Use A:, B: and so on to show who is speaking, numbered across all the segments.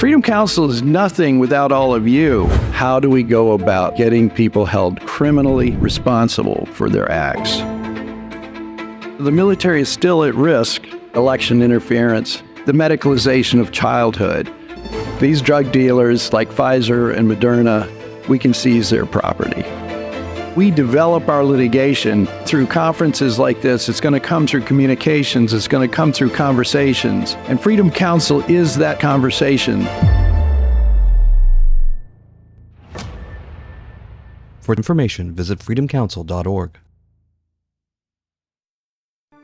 A: Freedom Counsel is nothing without all of you. How do we go about getting people held criminally responsible for their acts? The military is still at risk. Election interference, the medicalization of childhood. These drug dealers like Pfizer and Moderna, we can seize their property. We develop our litigation through conferences like this. It's going to come through communications. It's going to come through conversations. And Freedom Counsel is that conversation.
B: For information, visit freedomcounsel.org.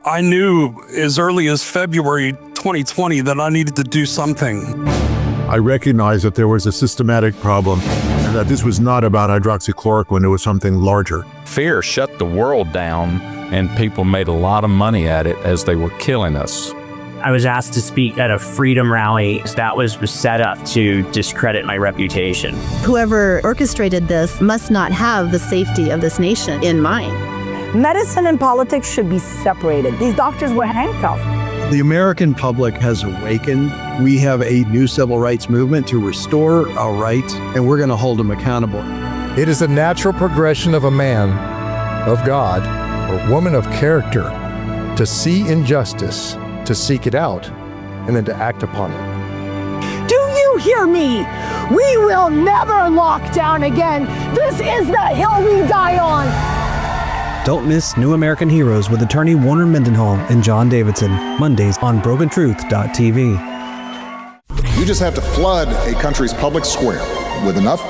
C: I knew as early as February 2020 that I needed to do something.
D: I recognized that there was a systematic problem and that this was not about hydroxychloroquine, it was something larger.
E: Fear shut the world down, and people made a lot of money at it as they were killing us.
F: I was asked to speak at a freedom rally that was set up to discredit my reputation.
G: Whoever orchestrated this must not have the safety of this nation in mind.
H: Medicine and politics should be separated. These doctors were handcuffed.
I: The American public has awakened. We have a new civil rights movement to restore our rights, and we're going to hold them accountable.
J: It is a natural progression of a man of God or woman of character to see injustice, to seek it out, and then to act upon it.
H: Do you hear me? We will never lock down again. This is the hill we die on.
B: Don't miss New American Heroes with attorney Warner Mendenhall and John Davidson, Mondays on BrokenTruth.tv.
K: You just have to flood a country's public square with enough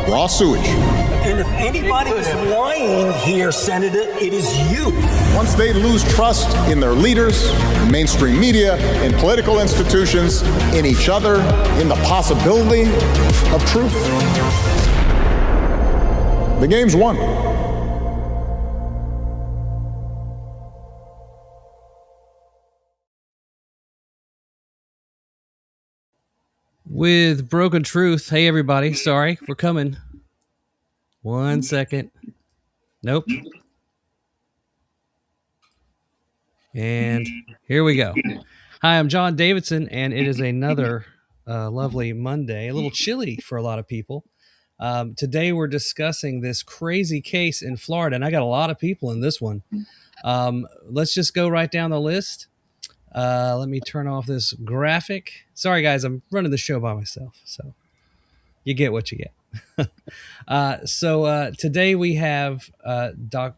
K: raw sewage.
L: And if anybody is lying here, Senator, it is you.
K: Once they lose trust in their leaders, in mainstream media, in political institutions, in each other, in the possibility of truth, the game's won.
M: With Broken Truth. Hey, everybody. Sorry, we're coming. 1 second. Nope. And here we go. Hi, I'm John Davidson, and it is another lovely Monday. A little chilly for a lot of people. Today, we're discussing this crazy case in Florida, and I got a lot of people in this one. Let's just go right down the list. Let me turn off this graphic. Sorry, guys, I'm running the show by myself, so you get what you get. So today we have Dr.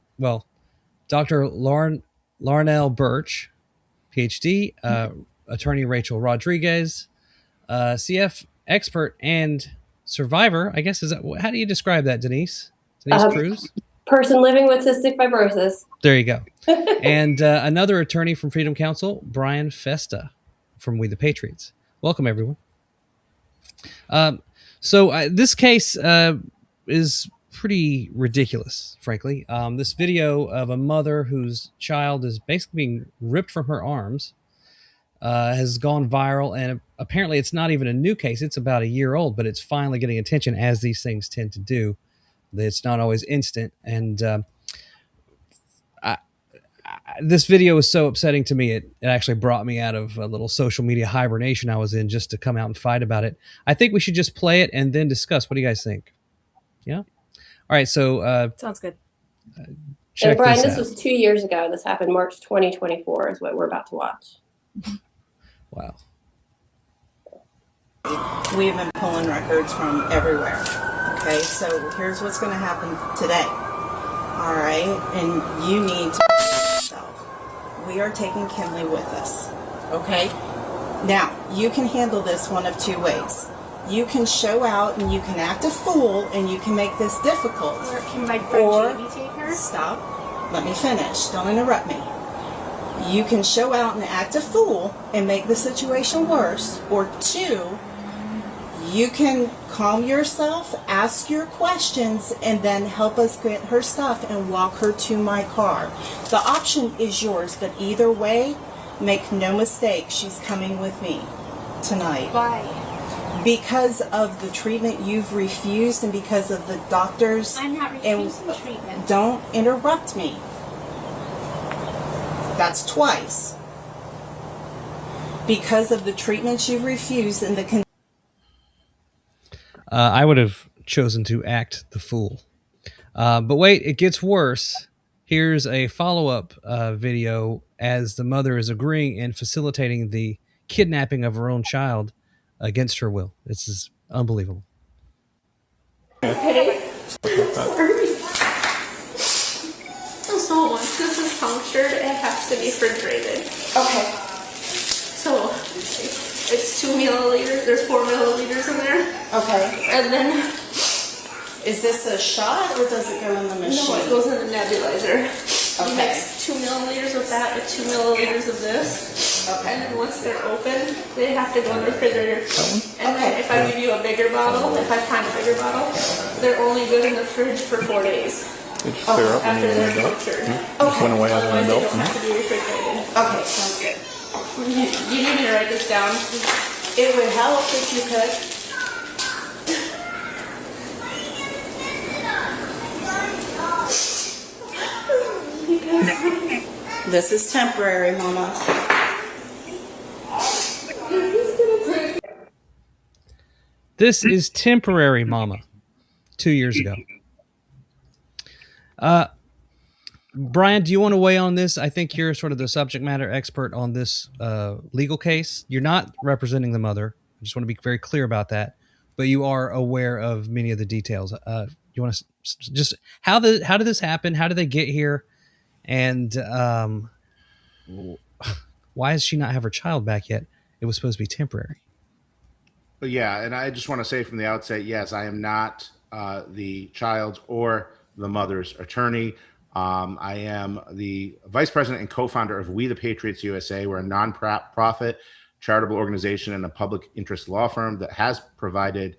M: Larnell Birch, PhD, attorney Rachel Rodriguez, CF expert and survivor. I guess how do you describe that, Denise? Denise Kruse?
N: Person living with cystic fibrosis.
M: There you go. And another attorney from Freedom Counsel, Brian Festa from We the Patriots. Welcome, everyone. So this case is pretty ridiculous, frankly. This video of a mother whose child is basically being ripped from her arms has gone viral, and apparently it's not even a new case. It's about a year old, but it's finally getting attention, as these things tend to do. It's not always instant, and this video was so upsetting to me, it actually brought me out of a little social media hibernation I was in just to come out and fight about it. I think we should just play it and then discuss. What do you guys think? Yeah? All right, so...
N: Sounds good.
M: Check
N: Brian,
M: this
N: this
M: out.
N: was 2 years ago. This happened March 2024 is what we're about to watch.
M: Wow.
O: We've been pulling records from everywhere. Okay, so here's what's going to happen today. All right, and you need to yourself. We are taking Kinley with us. Okay? Now, you can handle this one of two ways. You can show out and you can act a fool and you can make this difficult.
N: Or can my friend Jamie take her?
O: Stop. Let me finish. Don't interrupt me. You can show out and act a fool and make the situation worse. Or two, you can calm yourself, ask your questions, and then help us get her stuff and walk her to my car. The option is yours, but either way, make no mistake, she's coming with me tonight.
N: Why?
O: Because of the treatment you've refused and because of the doctors.
N: I'm not refusing treatment.
O: Don't interrupt me. That's twice. Because of the treatments you've refused and the
M: I would have chosen to act the fool. But wait, it gets worse. Here's a follow-up video as the mother is agreeing and facilitating the kidnapping of her own child against her will. This is unbelievable.
P: Okay. Sorry. So once this is punctured, it has to be refrigerated. Okay. So it's 2 milliliters. There's 4 milliliters in there. Okay. And then,
O: is this a shot or does it go in the machine?
P: No, it goes in the nebulizer.
O: Okay.
P: You mix 2 milliliters with that with 2 milliliters of this. Okay. And then once they're open, they have to go in the refrigerator. And then if I give you a bigger bottle, if I find a bigger bottle, they're only good in the fridge for 4 days.
Q: It just clear up when
P: After
Q: you're an
P: they're
Q: adult.
P: cultured.
Q: Just went away as an
P: Otherwise, they
Q: adult.
P: don't have to be refrigerated.
O: Okay, sounds good.
P: You need me to write this down?
O: It would help if you could. This is temporary, Mama.
M: This is temporary, Mama. 2 years ago. Brian, do you want to weigh on this? I think you're sort of the subject matter expert on this legal case. You're not representing the mother. I just want to be very clear about that. But you are aware of many of the details. You want to just how did this happen? How did they get here? And why does she not have her child back yet? It was supposed to be temporary.
R: But yeah, and I just want to say from the outset, yes, I am not the child's or the mother's attorney. I am the vice president and co-founder of We the Patriots USA. We're a non-profit charitable organization and a public interest law firm that has provided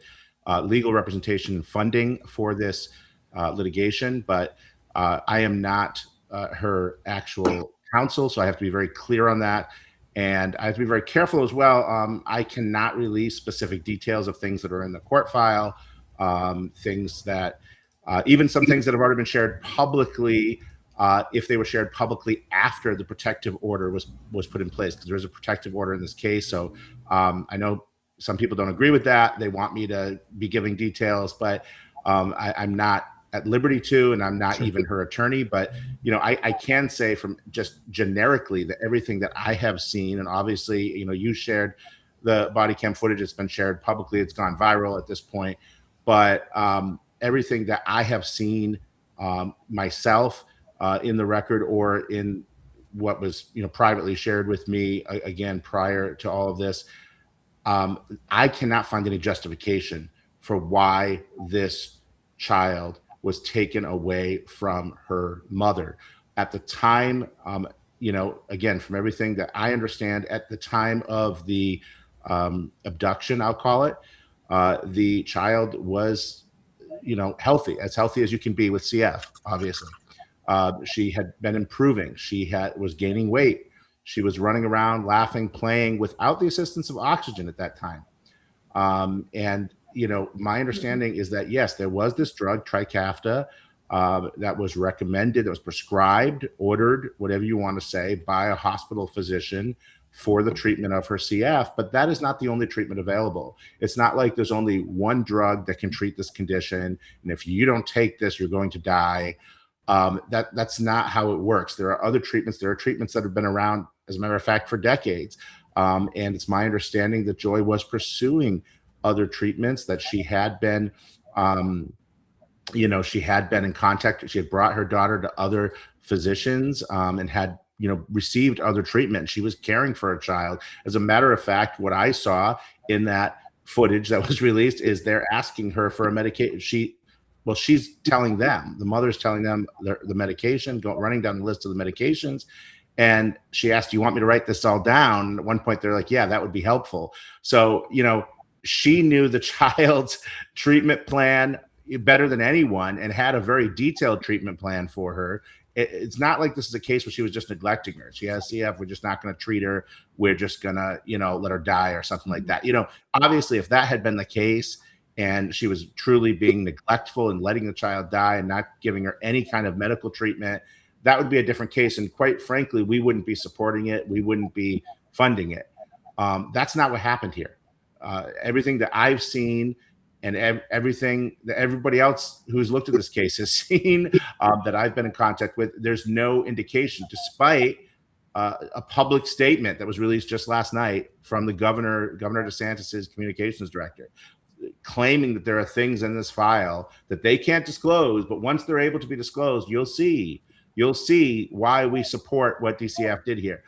R: legal representation and funding for this litigation. But I am not her actual counsel, so I have to be very clear on that. And I have to be very careful as well. I cannot release specific details of things that are in the court file, things that even some things that have already been shared publicly, if they were shared publicly after the protective order was put in place, because there is a protective order in this case. So I know some people don't agree with that. They want me to be giving details, but I'm not at liberty to, and I'm not even her attorney. But I can say from just generically that everything that I have seen, and obviously you shared the body cam footage. It's been shared publicly. It's gone viral at this point. But everything that I have seen myself in the record or in what was privately shared with me again prior to all of this, I cannot find any justification for why this child was taken away from her mother at the time. Again, from everything that I understand, at the time of the abduction, I'll call it, the child was healthy as you can be with CF. Obviously, she had been improving. She was gaining weight. She was running around, laughing, playing without the assistance of oxygen at that time. And my understanding is that yes, there was this drug Trikafta that was recommended, that was prescribed, ordered, whatever you want to say, by a hospital physician for the treatment of her CF, but that is not the only treatment available. It's not like there's only one drug that can treat this condition, and if you don't take this, you're going to die. That's not how it works. There are other treatments. There are treatments that have been around, as a matter of fact, for decades. And it's my understanding that Joy was pursuing other treatments, that she had been, she had been in contact. She had brought her daughter to other physicians and had received other treatment. She was caring for a child. As a matter of fact, what I saw in that footage that was released is they're asking her for a medication. She's telling them, the mother's telling them the medication, running down the list of the medications. And she asked, "Do you want me to write this all down?" At one point, they're like, "Yeah, that would be helpful." So, she knew the child's treatment plan better than anyone and had a very detailed treatment plan for her. It's not like this is a case where she was just neglecting her. She has CF. We're just not going to treat her. We're just going to, let her die or something like that. Obviously, if that had been the case and she was truly being neglectful and letting the child die and not giving her any kind of medical treatment, that would be a different case. And quite frankly, we wouldn't be supporting it. We wouldn't be funding it. That's not what happened here. Everything that I've seen and everything that everybody else who's looked at this case has seen, that I've been in contact with, there's no indication, despite a public statement that was released just last night from the Governor DeSantis's communications director, claiming that there are things in this file that they can't disclose, but once they're able to be disclosed, you'll see why we support what DCF did here.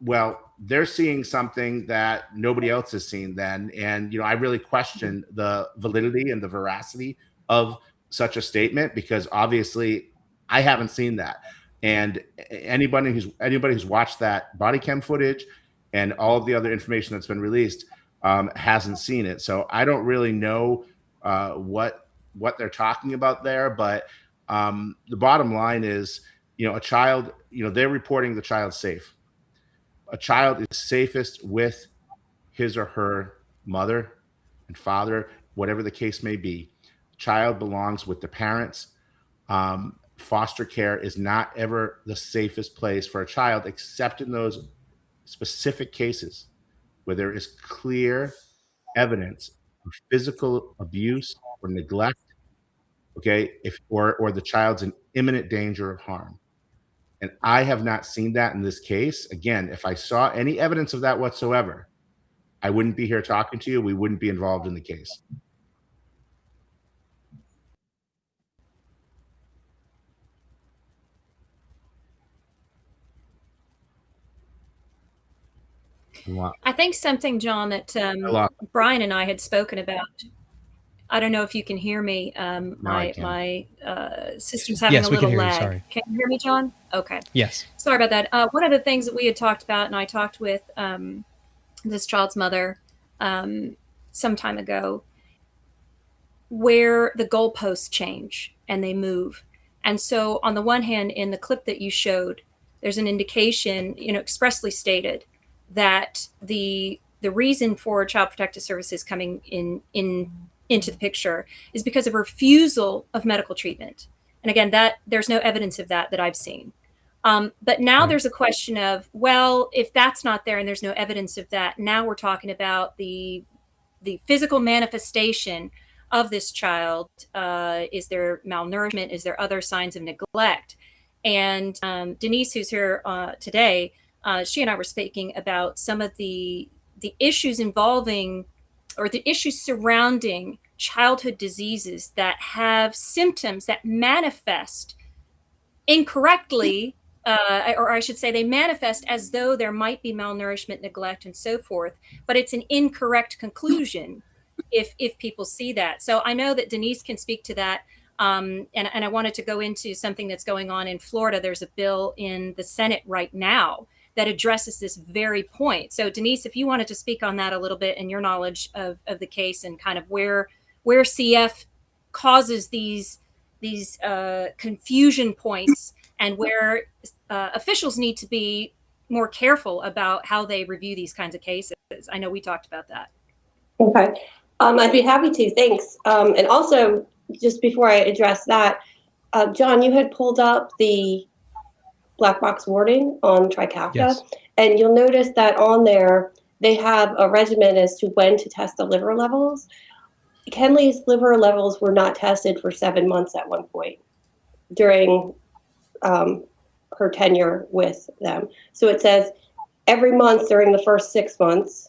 R: Well, they're seeing something that nobody else has seen then. And, I really question the validity and the veracity of such a statement, because obviously I haven't seen that. And anybody who's watched that body cam footage and all of the other information that's been released hasn't seen it. So I don't really know what they're talking about there. But the bottom line is, a child, they're reporting the child's safe. A child is safest with his or her mother and father, whatever the case may be. Child belongs with the parents. Foster care is not ever the safest place for a child, except in those specific cases where there is clear evidence of physical abuse or neglect, okay, or the child's in imminent danger of harm. And I have not seen that in this case. Again, if I saw any evidence of that whatsoever, I wouldn't be here talking to you. We wouldn't be involved in the case.
S: I think something, John, that Brian and I had spoken about. I don't know if you can hear me. My system's having a little lag.
M: Sorry.
S: Can you hear me, John? Okay.
M: Yes.
S: Sorry about that. One of the things that we had talked about, and I talked with this child's mother some time ago, where the goalposts change and they move. And so on the one hand, in the clip that you showed, there's an indication, expressly stated that the reason for Child Protective Services coming into the picture is because of refusal of medical treatment. And again, that there's no evidence of that I've seen. But now there's a question of, well, if that's not there and there's no evidence of that, now we're talking about the physical manifestation of this child. Is there malnourishment? Is there other signs of neglect? And Denise, who's here today, she and I were speaking about some of the issues involving, or the issues surrounding, childhood diseases that have symptoms that manifest incorrectly, or I should say they manifest as though there might be malnourishment, neglect, and so forth, but it's an incorrect conclusion if people see that. So I know that Denise can speak to that. And I wanted to go into something that's going on in Florida. There's a bill in the Senate right now that addresses this very point. So Denise, if you wanted to speak on that a little bit and your knowledge of the case and kind of where CF causes these confusion points and where officials need to be more careful about how they review these kinds of cases. I know we talked about that.
N: Okay. I'd be happy to, thanks. And also, just before I address that, John, you had pulled up the black box warning on Trikafta, yes. And you'll notice that on there, they have a regimen as to when to test the liver levels. Kenley's liver levels were not tested for 7 months at one point during her tenure with them. So it says every month during the first 6 months,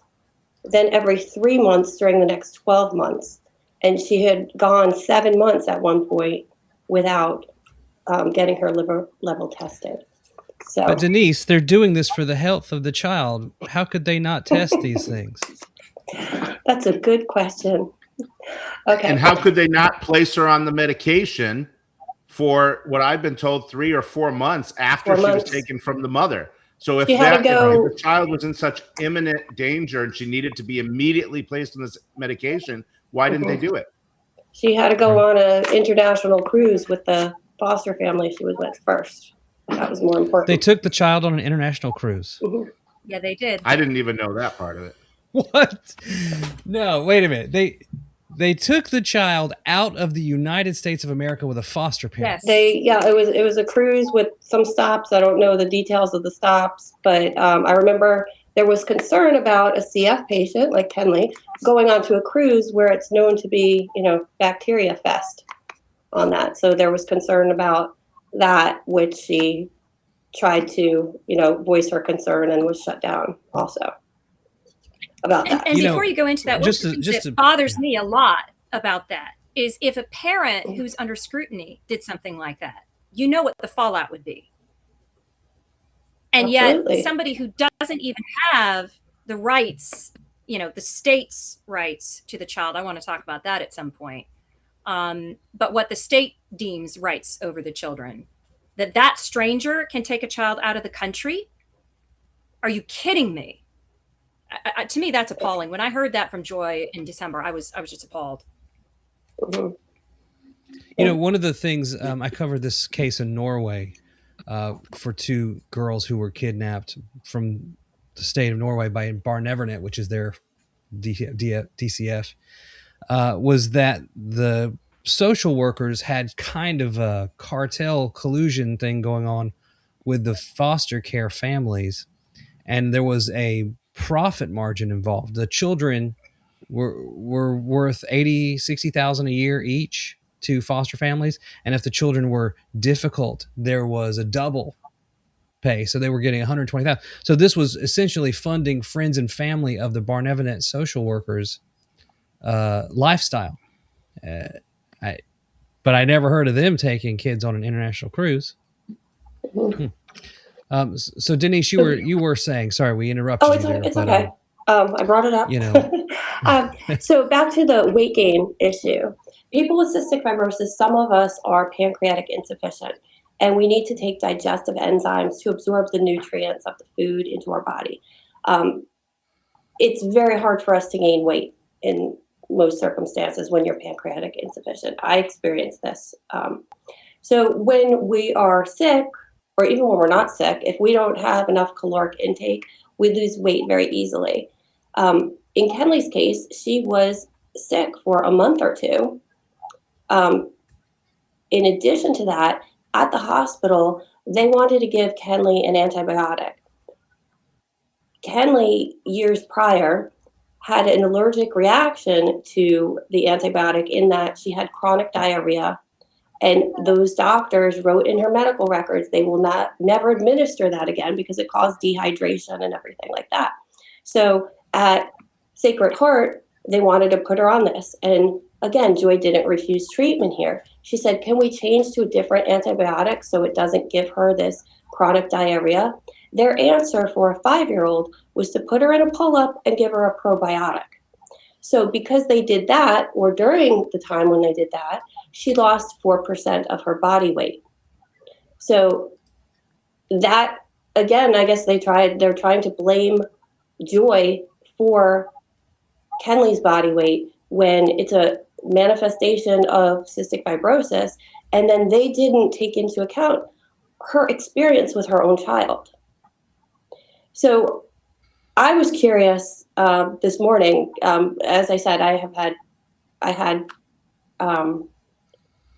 N: then every 3 months during the next 12 months. And she had gone 7 months at one point without getting her liver level tested. So,
M: but Denise, they're doing this for the health of the child. How could they not test these things?
N: That's a good question. Okay.
R: And how could they not place her on the medication for what I've been told 3 or 4 months after she was taken from the mother? So if the child was in such imminent danger and she needed to be immediately placed on this medication, why didn't they do it?
N: She had to go on an international cruise with the foster family she was with first. That was more important.
M: They took the child on an international cruise.
N: Mm-hmm.
S: Yeah, they did.
R: I didn't even know that part of it.
M: What? No, wait a minute. They took the child out of the United States of America with a foster parent.
N: Yes. It was a cruise with some stops. I don't know the details of the stops, but I remember there was concern about a CF patient like Kenley going onto a cruise where it's known to be, bacteria fest on that. So there was concern about that, which she tried to, voice her concern and was shut down also about that.
S: And before you go into that, one thing that bothers me a lot about that is if a parent who's under scrutiny did something like that, what the fallout would be. And
N: Absolutely.
S: Yet somebody who doesn't even have the rights, the state's rights to the child, I want to talk about that at some point, but what the state deems rights over the children, that stranger can take a child out of the country? Are you kidding me? To me, that's appalling. When I heard that from Joy in December, I was just appalled.
M: One of the things, I covered this case in Norway for two girls who were kidnapped from the state of Norway by Barnevernet, which is their DCF, was that the social workers had kind of a cartel collusion thing going on with the foster care families, and there was a profit margin involved. The children were worth $60,000 a year each to foster families, and if the children were difficult, there was a double pay, so they were getting $120,000. So this was essentially funding friends and family of the Barnevernet social workers' lifestyle. But I never heard of them taking kids on an international cruise. So Denise, you were saying, sorry, we interrupted you there.
N: It's okay. I brought it up. So back to the weight gain issue. People with cystic fibrosis, some of us are pancreatic insufficient, and we need to take digestive enzymes to absorb the nutrients of the food into our body. It's very hard for us to gain weight in most circumstances when you're pancreatic insufficient. I experienced this. So when we are sick, or even when we're not sick, if we don't have enough caloric intake, we lose weight very easily. In Kenley's case, she was sick for a month or two. In addition to that, at the hospital, they wanted to give Kenley an antibiotic. Kenley, years prior, had an allergic reaction to the antibiotic in that she had chronic diarrhea, and those doctors wrote in her medical records they will never administer that again because it caused dehydration and everything like that. So at Sacred Heart, they wanted to put her on this. And again, Joy didn't refuse treatment here. She said, can we change to a different antibiotic so it doesn't give her this chronic diarrhea? Their answer for a 5-year-old was to put her in a pull-up and give her a probiotic. So because they did that, or during the time when they did that, she lost 4% of her body weight. So that, again, I guess they're trying to blame Joy for Kenley's body weight when it's a manifestation of cystic fibrosis, and then they didn't take into account her experience with her own child. So I was curious this morning. As I said, I had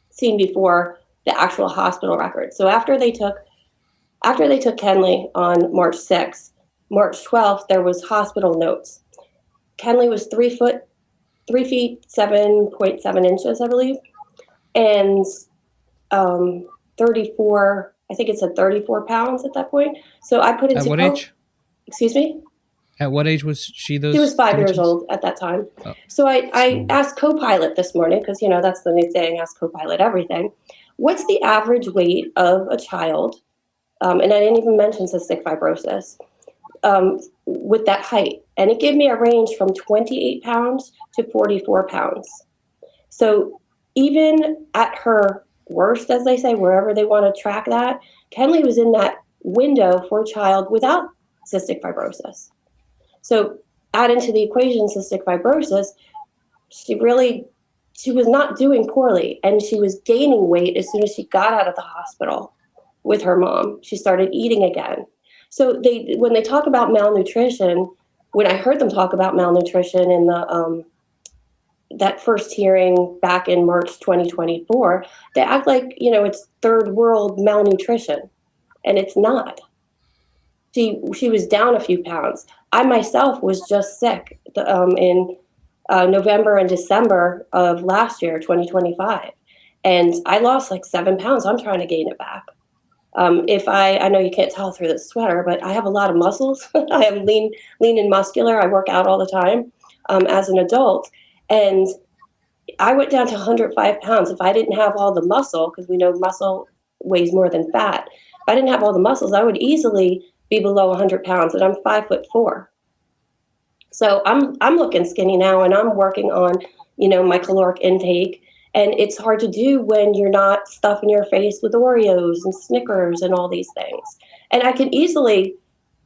N: seen before the actual hospital record. So after they took Kenley on March 6th, March 12th, there was hospital notes. Kenley was 3 feet 7.7 inches, I believe, and 34. I think it said 34 pounds at that point. So I put into
M: at what age?
N: Excuse me?
M: At what age was she?
N: She was 5 years old at that time. Oh. So I asked Copilot this morning, because, that's the new thing, ask Copilot everything. What's the average weight of a child, and I didn't even mention cystic fibrosis, with that height? And it gave me a range from 28 pounds to 44 pounds. So even at her worst, as they say, wherever they want to track that, Kenley was in that window for a child without cystic fibrosis. So add into the equation cystic fibrosis, she was not doing poorly, and she was gaining weight as soon as she got out of the hospital with her mom. She started eating again. So when they talk about malnutrition, when I heard them talk about malnutrition in the that first hearing back in March 2024, they act like, it's third world malnutrition, and it's not. she was down a few pounds. I myself was just sick in November and December of last year, 2025. And I lost like 7 pounds. I'm trying to gain it back. If I know you can't tell through the sweater, but I have a lot of muscles. I am lean and muscular. I work out all the time as an adult. And I went down to 105 pounds. If I didn't have all the muscle, because we know muscle weighs more than fat, if I didn't have all the muscles, I would easily be below 100 pounds, and I'm 5'4". So I'm looking skinny now, and I'm working on, my caloric intake. And it's hard to do when you're not stuffing your face with Oreos and Snickers and all these things. And I can easily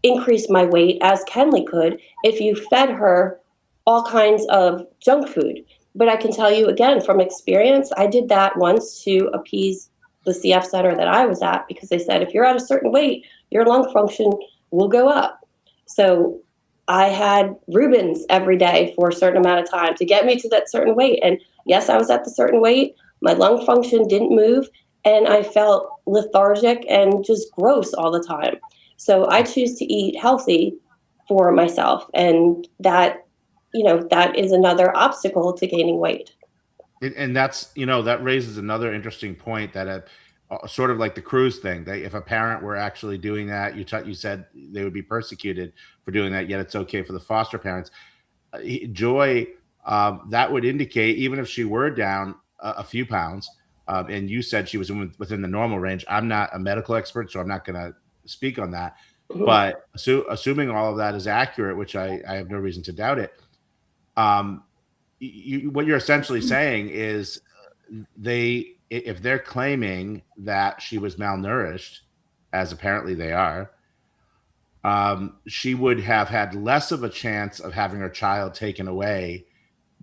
N: increase my weight, as Kenley could, if you fed her all kinds of junk food. But I can tell you again from experience, I did that once to appease the CF center that I was at, because they said if you're at a certain weight, your lung function will go up. So I had Reubens every day for a certain amount of time to get me to that certain weight. And yes, I was at the certain weight. My lung function didn't move, and I felt lethargic and just gross all the time. So I choose to eat healthy for myself, and that is another obstacle to gaining weight.
R: And that's, that raises another interesting point that sort of like the Kruse thing, that if a parent were actually doing that, you said they would be persecuted for doing that, yet it's okay for the foster parents. Joy, that would indicate, even if she were down a few pounds, and you said she was within the normal range. I'm not a medical expert, so I'm not going to speak on that. Mm-hmm. But assuming all of that is accurate, which I have no reason to doubt it, what you're essentially saying is if they're claiming that she was malnourished, as apparently they are, she would have had less of a chance of having her child taken away,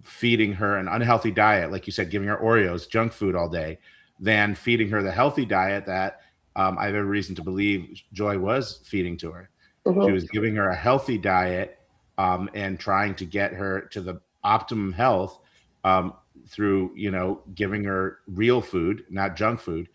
R: feeding her an unhealthy diet, like you said, giving her Oreos, junk food all day, than feeding her the healthy diet that I have every reason to believe Joy was feeding to her. Mm-hmm. She was giving her a healthy diet and trying to get her to the optimum health through, giving her real food, not junk food.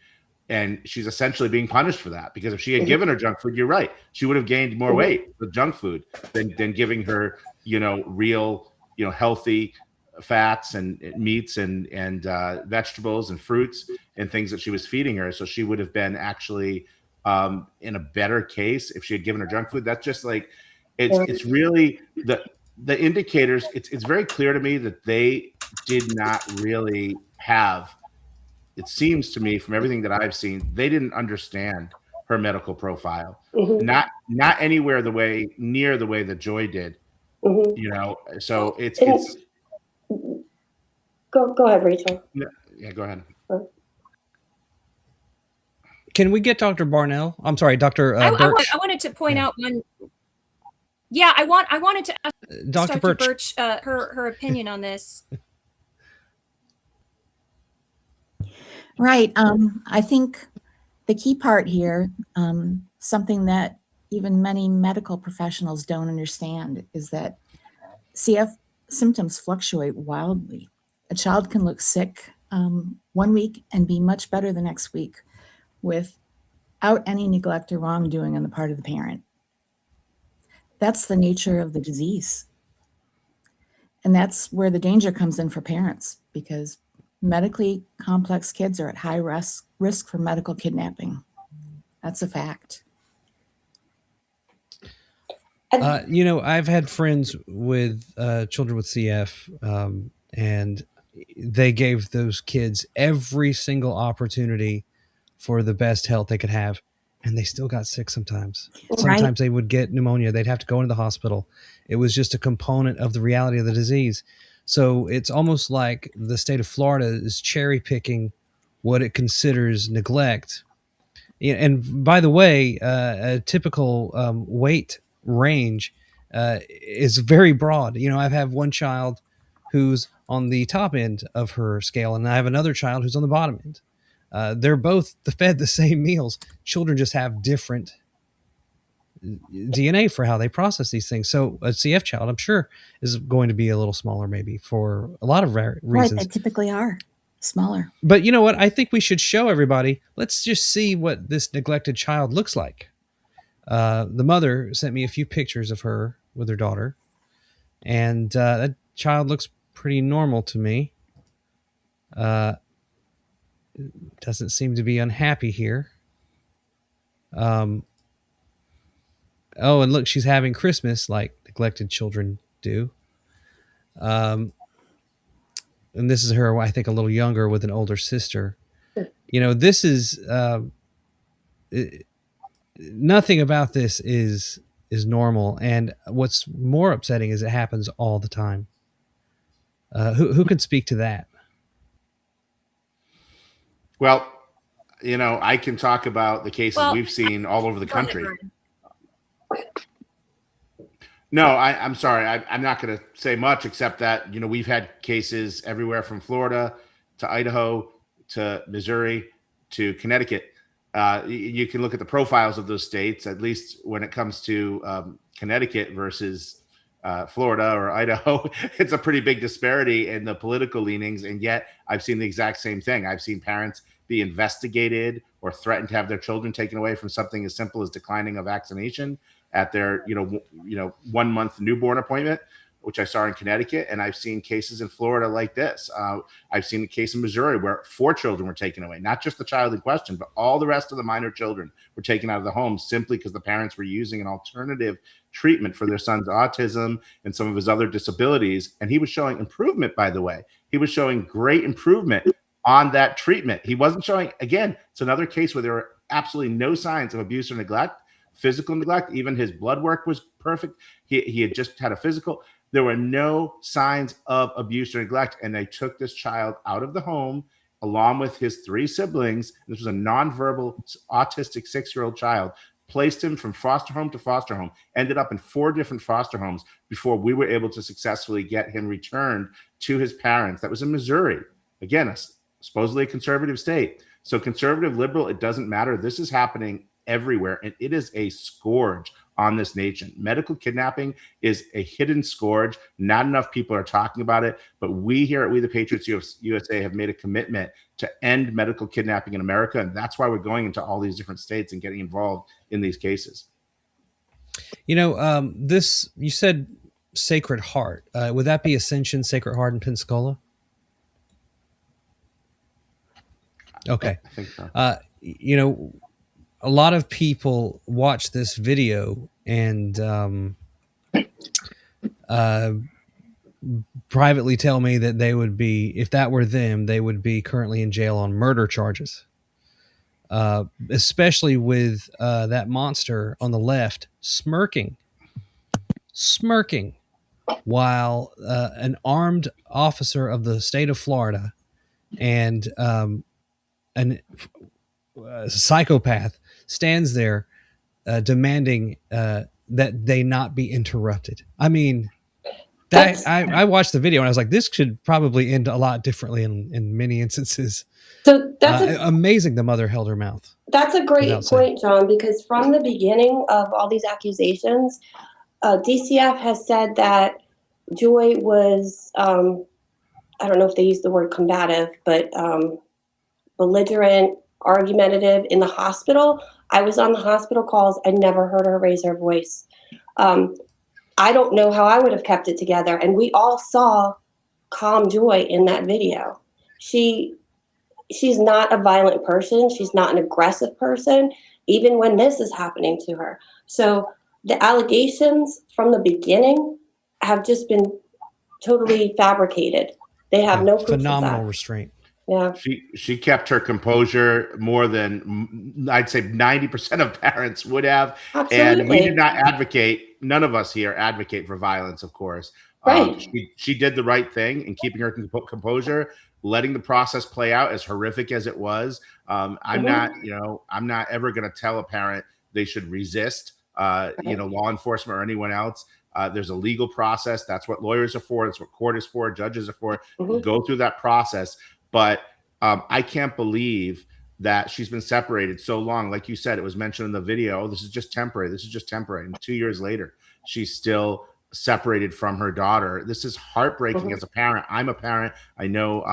R: And she's essentially being punished for that, because if she had given her junk food, you're right, she would have gained more weight with junk food than giving her, real, healthy fats and meats and vegetables and fruits and things that she was feeding her. So she would have been actually in a better case if she had given her junk food. That's just like, it's really the indicators. It's very clear to me that they did not really have, it seems to me from everything that I've seen, they didn't understand her medical profile. Mm-hmm. Not anywhere near the way that Joy did. Mm-hmm. So it's
N: go ahead, Rachel.
R: Yeah, go ahead.
M: Can we get Dr. Barnell? I'm sorry, Dr. Birch.
S: I wanted to point out one. Yeah, I wanted to ask Dr. Birch her opinion on this.
T: Right. I think the key part here, something that even many medical professionals don't understand, is that CF symptoms fluctuate wildly. A child can look sick 1 week and be much better the next week without any neglect or wrongdoing on the part of the parent. That's the nature of the disease. And that's where the danger comes in for parents, because medically complex kids are at high risk for medical kidnapping. That's a fact.
M: I've had friends with children with CF, and they gave those kids every single opportunity for the best health they could have, and they still got sick sometimes. Right. Sometimes they would get pneumonia. They'd have to go into the hospital. It was just a component of the reality of the disease. So it's almost like the state of Florida is cherry picking what it considers neglect. And by the way, a typical weight range is very broad. I have one child who's on the top end of her scale, and I have another child who's on the bottom end. They're both fed the same meals. Children just have different DNA for how they process these things. So a CF child, I'm sure, is going to be a little smaller, maybe for a lot of reasons.
T: Right, they typically are smaller.
M: But you know what? I think we should show everybody. Let's just see what this neglected child looks like. The mother sent me a few pictures of her with her daughter, and that child looks pretty normal to me. Doesn't seem to be unhappy here. Oh, and look, she's having Christmas like neglected children do. And this is her, I think, a little younger with an older sister. You know, this is nothing about this is normal. And what's more upsetting is it happens all the time. Who can speak to that?
R: Well, you know, I can talk about the cases we've seen all over the country. No, I'm sorry. I'm not going to say much except that, you know, we've had cases everywhere from Florida to Idaho to Missouri to Connecticut. You can look at the profiles of those states, at least when it comes to Connecticut versus Florida or Idaho. It's a pretty big disparity in the political leanings. And yet I've seen the exact same thing. I've seen parents be investigated or threatened to have their children taken away from something as simple as declining a vaccination at their, 1 month newborn appointment, which I saw in Connecticut. And I've seen cases in Florida like this. I've seen a case in Missouri where 4 children were taken away, not just the child in question, but all the rest of the minor children were taken out of the home simply because the parents were using an alternative treatment for their son's autism and some of his other disabilities. And he was showing improvement, by the way. He was showing great improvement on that treatment. He wasn't showing, again, it's another case where there were absolutely no signs of abuse or neglect, physical neglect. Even his blood work was perfect. He had just had a physical. There were no signs of abuse or neglect. And they took this child out of the home along with his 3 siblings. This was a nonverbal autistic 6-year-old child, placed him from foster home to foster home, ended up in 4 different foster homes before we were able to successfully get him returned to his parents. That was in Missouri. Again, supposedly a conservative state. So conservative, liberal, it doesn't matter. This is happening everywhere, and it is a scourge on this nation. Medical kidnapping is a hidden scourge. Not enough people are talking about it, but we here at We the Patriots USA have made a commitment to end medical kidnapping in America, and that's why we're going into all these different states and getting involved in these cases.
M: You know, this, you said Sacred Heart. Would that be Ascension Sacred Heart in Pensacola? Okay.
R: I think so.
M: You know, a lot of people watch this video and privately tell me that they would be, if that were them, they would be currently in jail on murder charges. Especially with that monster on the left smirking while an armed officer of the state of Florida and a psychopath stands there demanding that they not be interrupted. I mean, I watched the video and I was like, this could probably end a lot differently in many instances.
N: So that's
M: amazing. The mother held her mouth.
N: That's a great point, John, because from the beginning of all these accusations, DCF has said that Joy was, I don't know if they used the word combative, but belligerent, argumentative in the hospital. I was on the hospital calls. I never heard her raise her voice. I don't know how I would have kept it together. And we all saw calm Joy in that video. She's not a violent person. She's not an aggressive person, even when this is happening to her. So the allegations from the beginning have just been totally fabricated. They have no proof
M: phenomenal
N: of that.
M: Restraint.
N: Yeah.
R: She kept her composure more than I'd say 90% of parents would have.
N: Absolutely.
R: And we did not advocate, none of us here advocate for violence, of course.
N: Right.
R: She did the right thing in keeping her composure, letting the process play out, as horrific as it was. I'm not ever going to tell a parent they should resist, law enforcement or anyone else. There's a legal process. That's what lawyers are for. That's what court is for. Judges are for. Go through that process. But I can't believe that she's been separated so long. Like you said, it was mentioned in the video, this is just temporary. This is just temporary. And 2 years later, she's still separated from her daughter. This is heartbreaking as a parent. I'm a parent. I know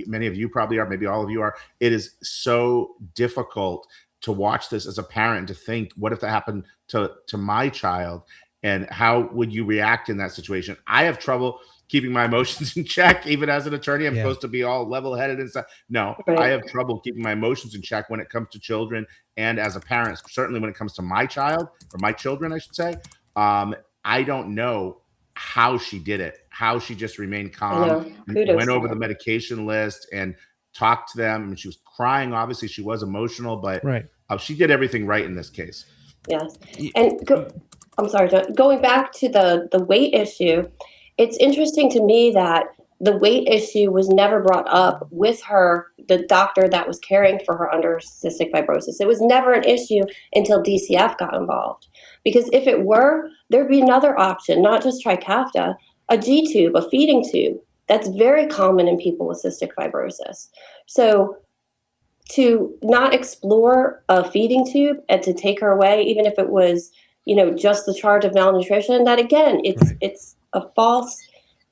R: many of you probably are, maybe all of you are. It is so difficult to watch this as a parent, to think, what if that happened to my child, and how would you react in that situation? I have trouble keeping my emotions in check, even as an attorney. I'm supposed to be all level-headed and stuff. No, I have trouble keeping my emotions in check when it comes to children, and as a parent, certainly when it comes to my child, or my children, I should say. I don't know how she did it, how she just remained calm, and went over the medication list and talked to them. I mean, she was crying. Obviously, she was emotional, but she did everything right in this case.
N: Yes. And I'm sorry, John. Going back to the weight issue, it's interesting to me that the weight issue was never brought up with her, the doctor that was caring for her under cystic fibrosis. It was never an issue until DCF got involved. Because if it were, there'd be another option, not just Trikafta, a G-tube, a feeding tube. That's very common in people with cystic fibrosis. So to not explore a feeding tube and to take her away, even if it was, just the charge of malnutrition, that again, it's a false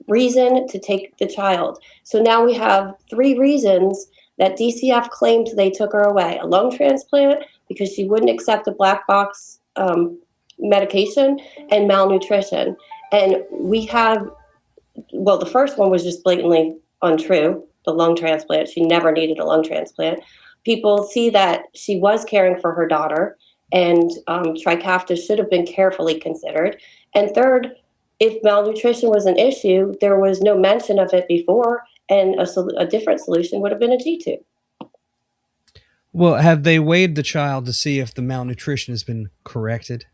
N: reason to take the child. So now we have 3 reasons that DCF claimed they took her away: a lung transplant because she wouldn't accept a black box medication, and malnutrition. And we have, the first one was just blatantly untrue, the lung transplant. She never needed a lung transplant. People see that she was caring for her daughter, and Trikafta should have been carefully considered. And third, if malnutrition was an issue, there was no mention of it before, and a different solution would have been a G-tube.
M: Well, have they weighed the child to see if the malnutrition has been corrected?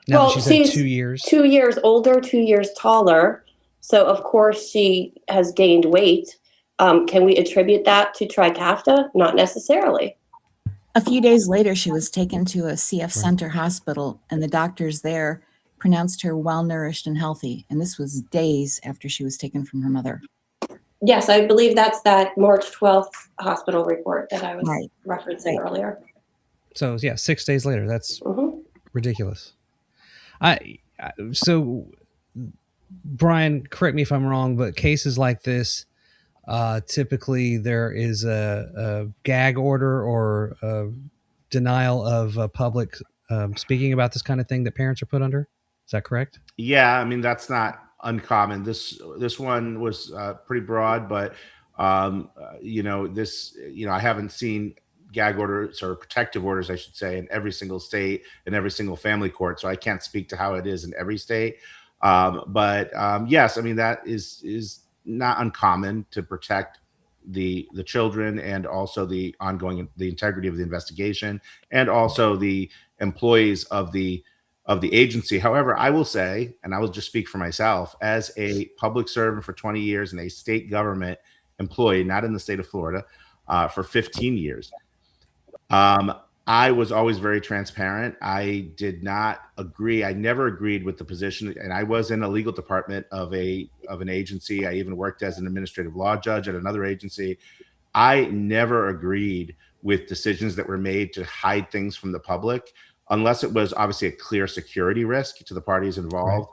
M: Now that she's had 2 years.
N: 2 years older, 2 years taller. So, of course, she has gained weight. Can we attribute that to Trikafta? Not necessarily.
T: A few days later, she was taken to a CF Center hospital, and the doctors there pronounced her well-nourished and healthy. And this was days after she was taken from her mother.
N: Yes, I believe that's that March 12th hospital report that I was referencing earlier.
M: So, 6 days later. That's ridiculous. So, Brian, correct me if I'm wrong, but cases like this, typically there is a gag order or a denial of public speaking about this kind of thing that parents are put under. Is that correct?
R: Yeah, I mean, that's not uncommon. This one was pretty broad, but I haven't seen gag orders or protective orders, I should say, in every single state and every single family court. So I can't speak to how it is in every state. But yes, I mean, that is not uncommon to protect the children, and also the integrity of the investigation, and also the employees of the agency. However, I will say, and I will just speak for myself, as a public servant for 20 years and a state government employee, not in the state of Florida, for 15 years, I was always very transparent. I did not agree. I never agreed with the position, and I was in a legal department of an agency. I even worked as an administrative law judge at another agency. I never agreed with decisions that were made to hide things from the public, unless it was obviously a clear security risk to the parties involved.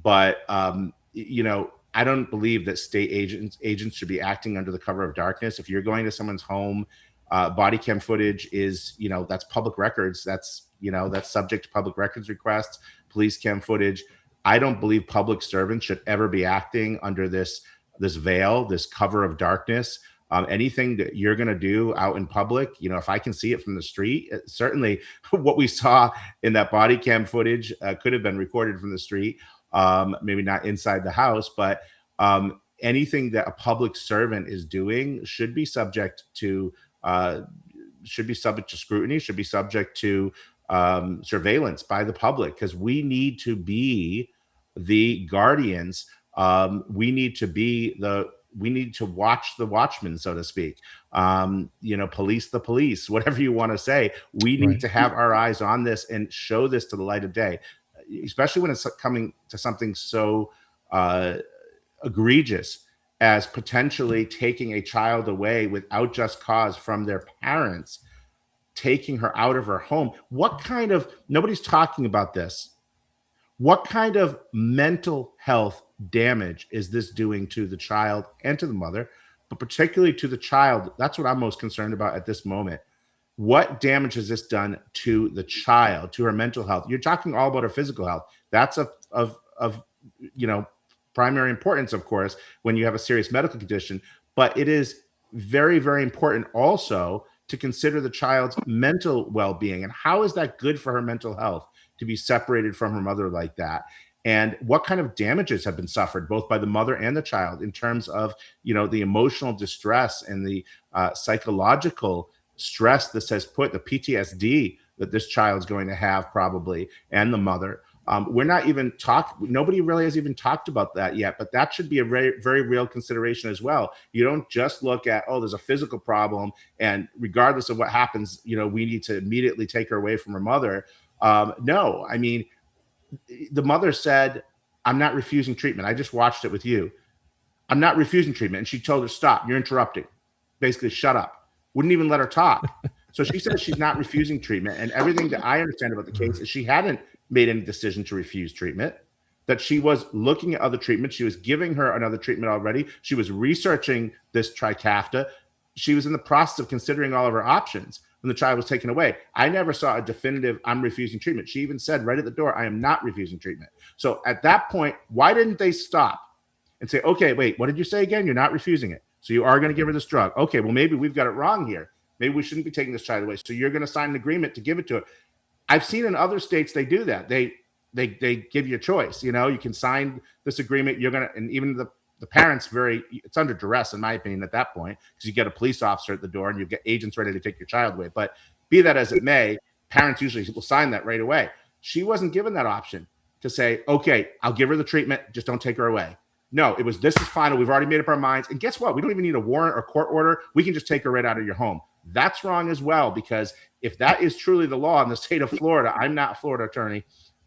R: Right. But I don't believe that state agents should be acting under the cover of darkness. If you're going to someone's home, body cam footage is, that's public records. That's subject to public records requests, police cam footage. I don't believe public servants should ever be acting under this veil, this cover of darkness. Anything that you're going to do out in public, if I can see it from the street, certainly what we saw in that body cam footage could have been recorded from the street, maybe not inside the house, but anything that a public servant is doing should be subject to scrutiny, should be subject to surveillance by the public, because we need to be the guardians. We need to watch the watchmen, so to speak. Police the police, whatever you want to say. We need to have our eyes on this and show this to the light of day, especially when it's coming to something so egregious as potentially taking a child away without just cause from their parents, taking her out of her home. Nobody's talking about this. What kind of mental health damage is this doing to the child and to the mother, but particularly to the child? That's what I'm most concerned about at this moment. what damage has this done to the child, to her mental health? You're talking all about her physical health. That's of primary importance, of course, when you have a serious medical condition. But it is very, very important also to consider the child's mental well-being. And how is that good for her mental health to be separated from her mother like that? And what kind of damages have been suffered both by the mother and the child in terms of, the emotional distress and the psychological stress this has put, the PTSD that this child's going to have probably, and the mother. We're not even nobody really has even talked about that yet, but that should be a very, very real consideration as well. You don't just look at, there's a physical problem, and regardless of what happens, we need to immediately take her away from her mother. No, I mean, the mother said, I'm not refusing treatment. I just watched it with you. I'm not refusing treatment. And she told her, stop, you're interrupting. Basically, shut up. Wouldn't even let her talk. So she says she's not refusing treatment. And everything that I understand about the case is she hadn't made any decision to refuse treatment, that she was looking at other treatments. She was giving her another treatment already. She was researching this Trikafta. She was in the process of considering all of her options when the child was taken away. I never saw a definitive, I'm refusing treatment. She even said right at the door, I am not refusing treatment. So at that point, why didn't they stop and say, okay, wait, what did you say again? You're not refusing it. So you are going to give her this drug. Okay, well, maybe we've got it wrong here. Maybe we shouldn't be taking this child away. So you're going to sign an agreement to give it to her. I've seen in other states, they do that. They give you a choice. You can sign this agreement. You're going to, and even the parents it's under duress, in my opinion, at that point, because you get a police officer at the door and you get agents ready to take your child away. But be that as it may, parents usually will sign that right away. She wasn't given that option to say, okay, I'll give her the treatment, just don't take her away. No, it was, this is final. We've already made up our minds. And guess what? We don't even need a warrant or court order. We can just take her right out of your home. That's wrong as well, because if that is truly the law in the state of Florida, I'm not a Florida attorney,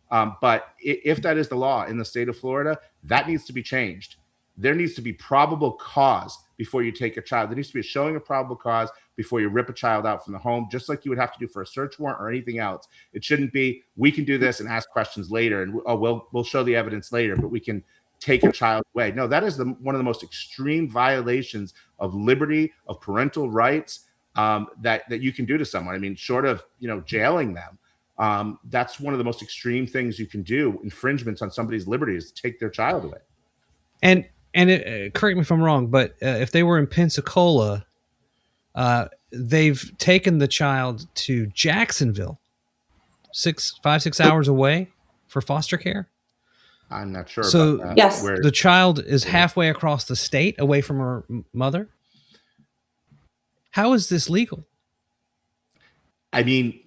R: but if that is the law in the state of Florida, that needs to be changed. There needs to be probable cause before you take a child. There needs to be a showing of probable cause before you rip a child out from the home, just like you would have to do for a search warrant or anything else. It shouldn't be, we can do this and ask questions later, and we'll show the evidence later, but we can take a child away. No, that is one of the most extreme violations of liberty, of parental rights, that you can do to someone. I mean, short of jailing them, that's one of the most extreme things you can do. Infringements on somebody's liberty is to take their child away. And
M: correct me if I'm wrong, but if they were in Pensacola, they've taken the child to Jacksonville, 5-6 hours away for foster care.
R: I'm not sure.
M: So
R: about that.
N: Yes,
M: the child is halfway across the state away from her mother. How is this legal?
R: I mean,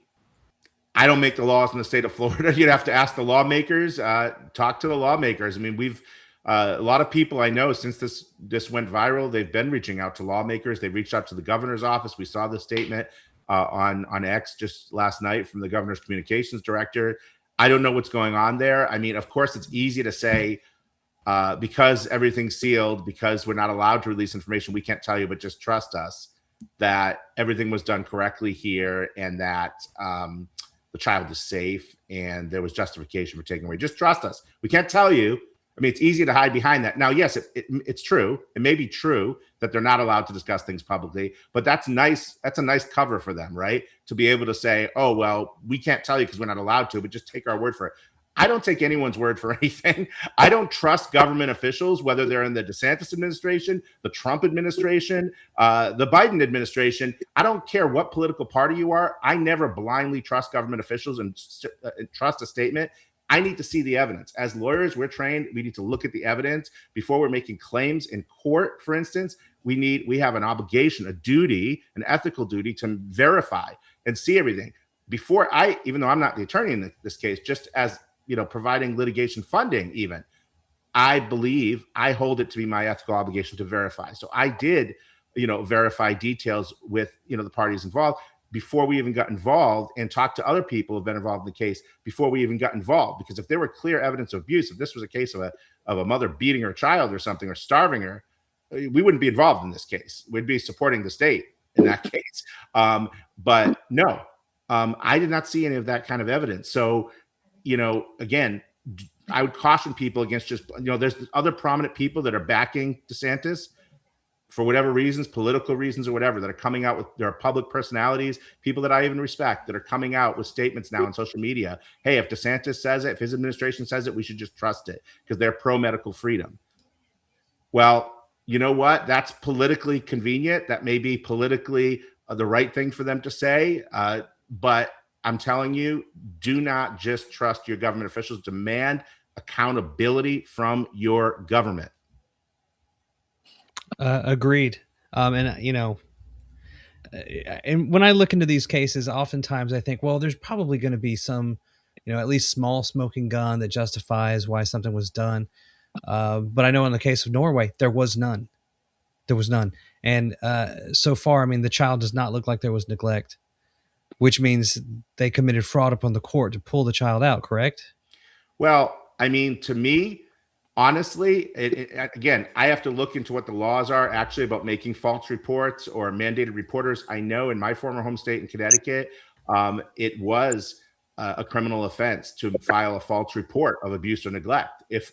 R: I don't make the laws in the state of Florida. You'd have to ask the lawmakers, talk to the lawmakers. I mean, we've a lot of people I know since this went viral, they've been reaching out to lawmakers. They've reached out to the governor's office. We saw the statement on X just last night from the governor's communications director. I don't know what's going on there. I mean, of course, it's easy to say because everything's sealed, because we're not allowed to release information, we can't tell you, but just trust us that everything was done correctly here and that the child is safe and there was justification for taking away. Just trust us. We can't tell you. I mean, it's easy to hide behind that. Now, yes, it's true. It may be true that they're not allowed to discuss things publicly, but that's nice. That's a nice cover for them, right? To be able to say, oh, well, we can't tell you because we're not allowed to, but just take our word for it. I don't take anyone's word for anything. I don't trust government officials, whether they're in the DeSantis administration, the Trump administration, the Biden administration. I don't care what political party you are. I never blindly trust government officials and trust a statement. I need to see the evidence. As lawyers, we're trained. We need to look at the evidence before we're making claims in court. For instance, we have an obligation, a duty, an ethical duty to verify and see everything before even though I'm not the attorney in this case, just as providing litigation funding, even I believe I hold it to be my ethical obligation to verify. So I did, verify details with the parties involved before we even got involved, and talk to other people who've been involved in the case before we even got involved. Because if there were clear evidence of abuse, if this was a case of a mother beating her child or something, or starving her, we wouldn't be involved in this case. We'd be supporting the state in that case. But no, I did not see any of that kind of evidence. So, again, I would caution people against just, there's other prominent people that are backing DeSantis. for whatever reasons, political reasons or whatever, that are coming out with, there are public personalities, people that I even respect, that are coming out with statements now on social media. Hey, if DeSantis says it, if his administration says it, we should just trust it because they're pro-medical freedom. Well, you know what? That's politically convenient. That may be politically the right thing for them to say. But I'm telling you, do not just trust your government officials. Demand accountability from your government.
M: Agreed. And and when I look into these cases, oftentimes I think, well, there's probably going to be some, at least small smoking gun that justifies why something was done. But I know in the case of Norway, there was none. There was none. And so far, I mean, the child does not look like there was neglect, which means they committed fraud upon the court to pull the child out, correct?
R: Well, I mean, to me, honestly, again, I have to look into what the laws are actually about making false reports or mandated reporters. I know in my former home state in Connecticut, it was a criminal offense to file a false report of abuse or neglect. If,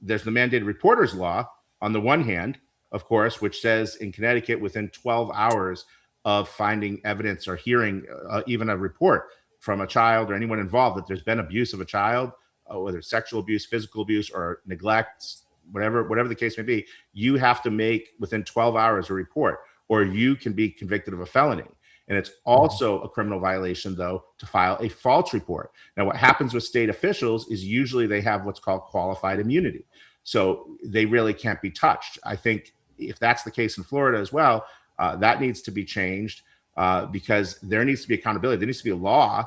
R: there's the mandated reporters law on the one hand, of course, which says in Connecticut within 12 hours of finding evidence or hearing even a report from a child or anyone involved that there's been abuse of a child, whether it's sexual abuse, physical abuse, or neglect, whatever the case may be, you have to make within 12 hours a report, or you can be convicted of a felony. And it's also a criminal violation, though, to file a false report. Now, what happens with state officials is usually they have what's called qualified immunity. So they really can't be touched. I think if that's the case in Florida as well, that needs to be changed because there needs to be accountability. There needs to be a law,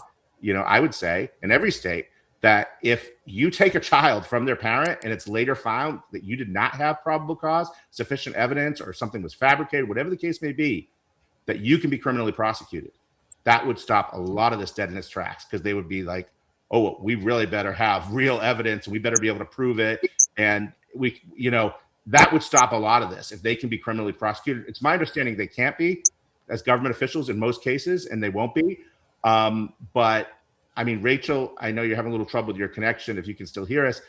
R: I would say, in every state that if you take a child from their parent and it's later found that you did not have probable cause, sufficient evidence, or something was fabricated, whatever the case may be, that you can be criminally prosecuted. That would stop a lot of this dead in its tracks because they would be like, oh, we really better have real evidence. We better be able to prove it. And that would stop a lot of this if they can be criminally prosecuted. It's my understanding they can't be as government officials in most cases, and they won't be. But I mean, Rachel, I know you're having a little trouble with your connection. If you can still hear us,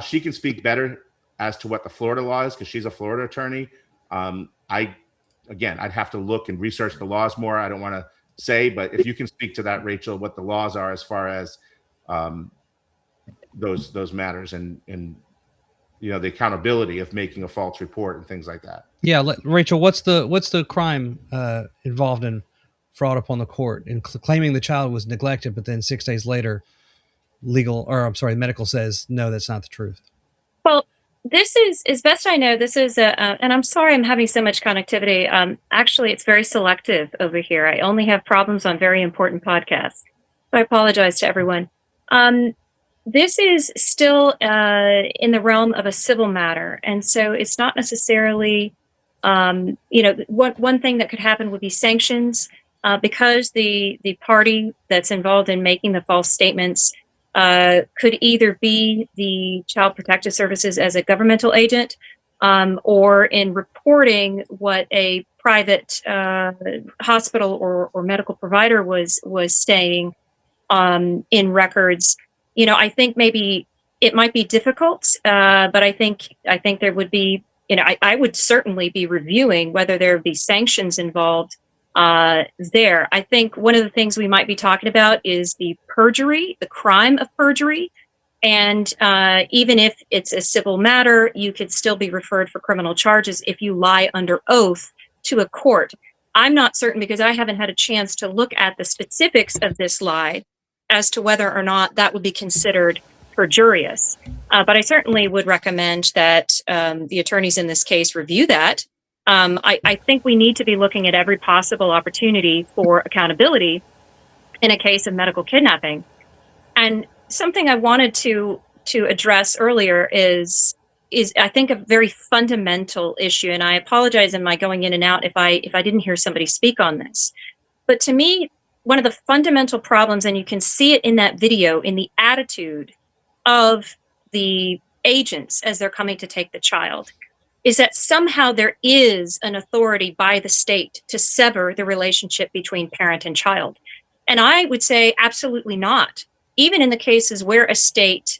R: she can speak better as to what the Florida law is because she's a Florida attorney. I'd have to look and research the laws more. I don't want to say, but if you can speak to that, Rachel, what the laws are as far as those matters and the accountability of making a false report and things like that.
M: Yeah, Rachel, what's the crime involved in fraud upon the court and claiming the child was neglected, but then 6 days later, medical says no, that's not the truth?
S: Well, this is, as best I know, this is and I'm sorry I'm having so much connectivity. Actually, it's very selective over here. I only have problems on very important podcasts. So I apologize to everyone. This is still in the realm of a civil matter. And so it's not necessarily, one thing that could happen would be sanctions because the party that's involved in making the false statements could either be the Child Protective Services as a governmental agent or in reporting what a private hospital or medical provider was saying in records. I think maybe it might be difficult, but I think there would be, I would certainly be reviewing whether there would be sanctions involved there. I think one of the things we might be talking about is the perjury, the crime of perjury. And even if it's a civil matter, you could still be referred for criminal charges if you lie under oath to a court. I'm not certain because I haven't had a chance to look at the specifics of this lie as to whether or not that would be considered perjurious. But I certainly would recommend that the attorneys in this case review that. I think we need to be looking at every possible opportunity for accountability in a case of medical kidnapping. And something I wanted to address earlier is I think a very fundamental issue. And I apologize in my going in and out if I didn't hear somebody speak on this. But to me, one of the fundamental problems, and you can see it in that video, in the attitude of the agents as they're coming to take the child, is that somehow there is an authority by the state to sever the relationship between parent and child. And I would say absolutely not. Even in the cases where a state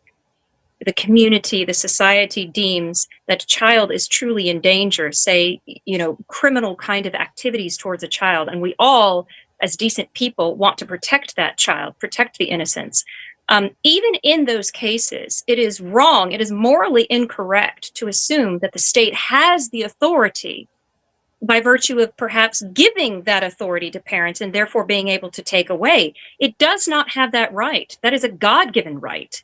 S: the community, the society deems that a child is truly in danger, say, criminal kind of activities towards a child, and we all, as decent people, want to protect that child, protect the innocents. Even in those cases, it is wrong, it is morally incorrect to assume that the state has the authority by virtue of perhaps giving that authority to parents and therefore being able to take away. It does not have that right. That is a God-given right.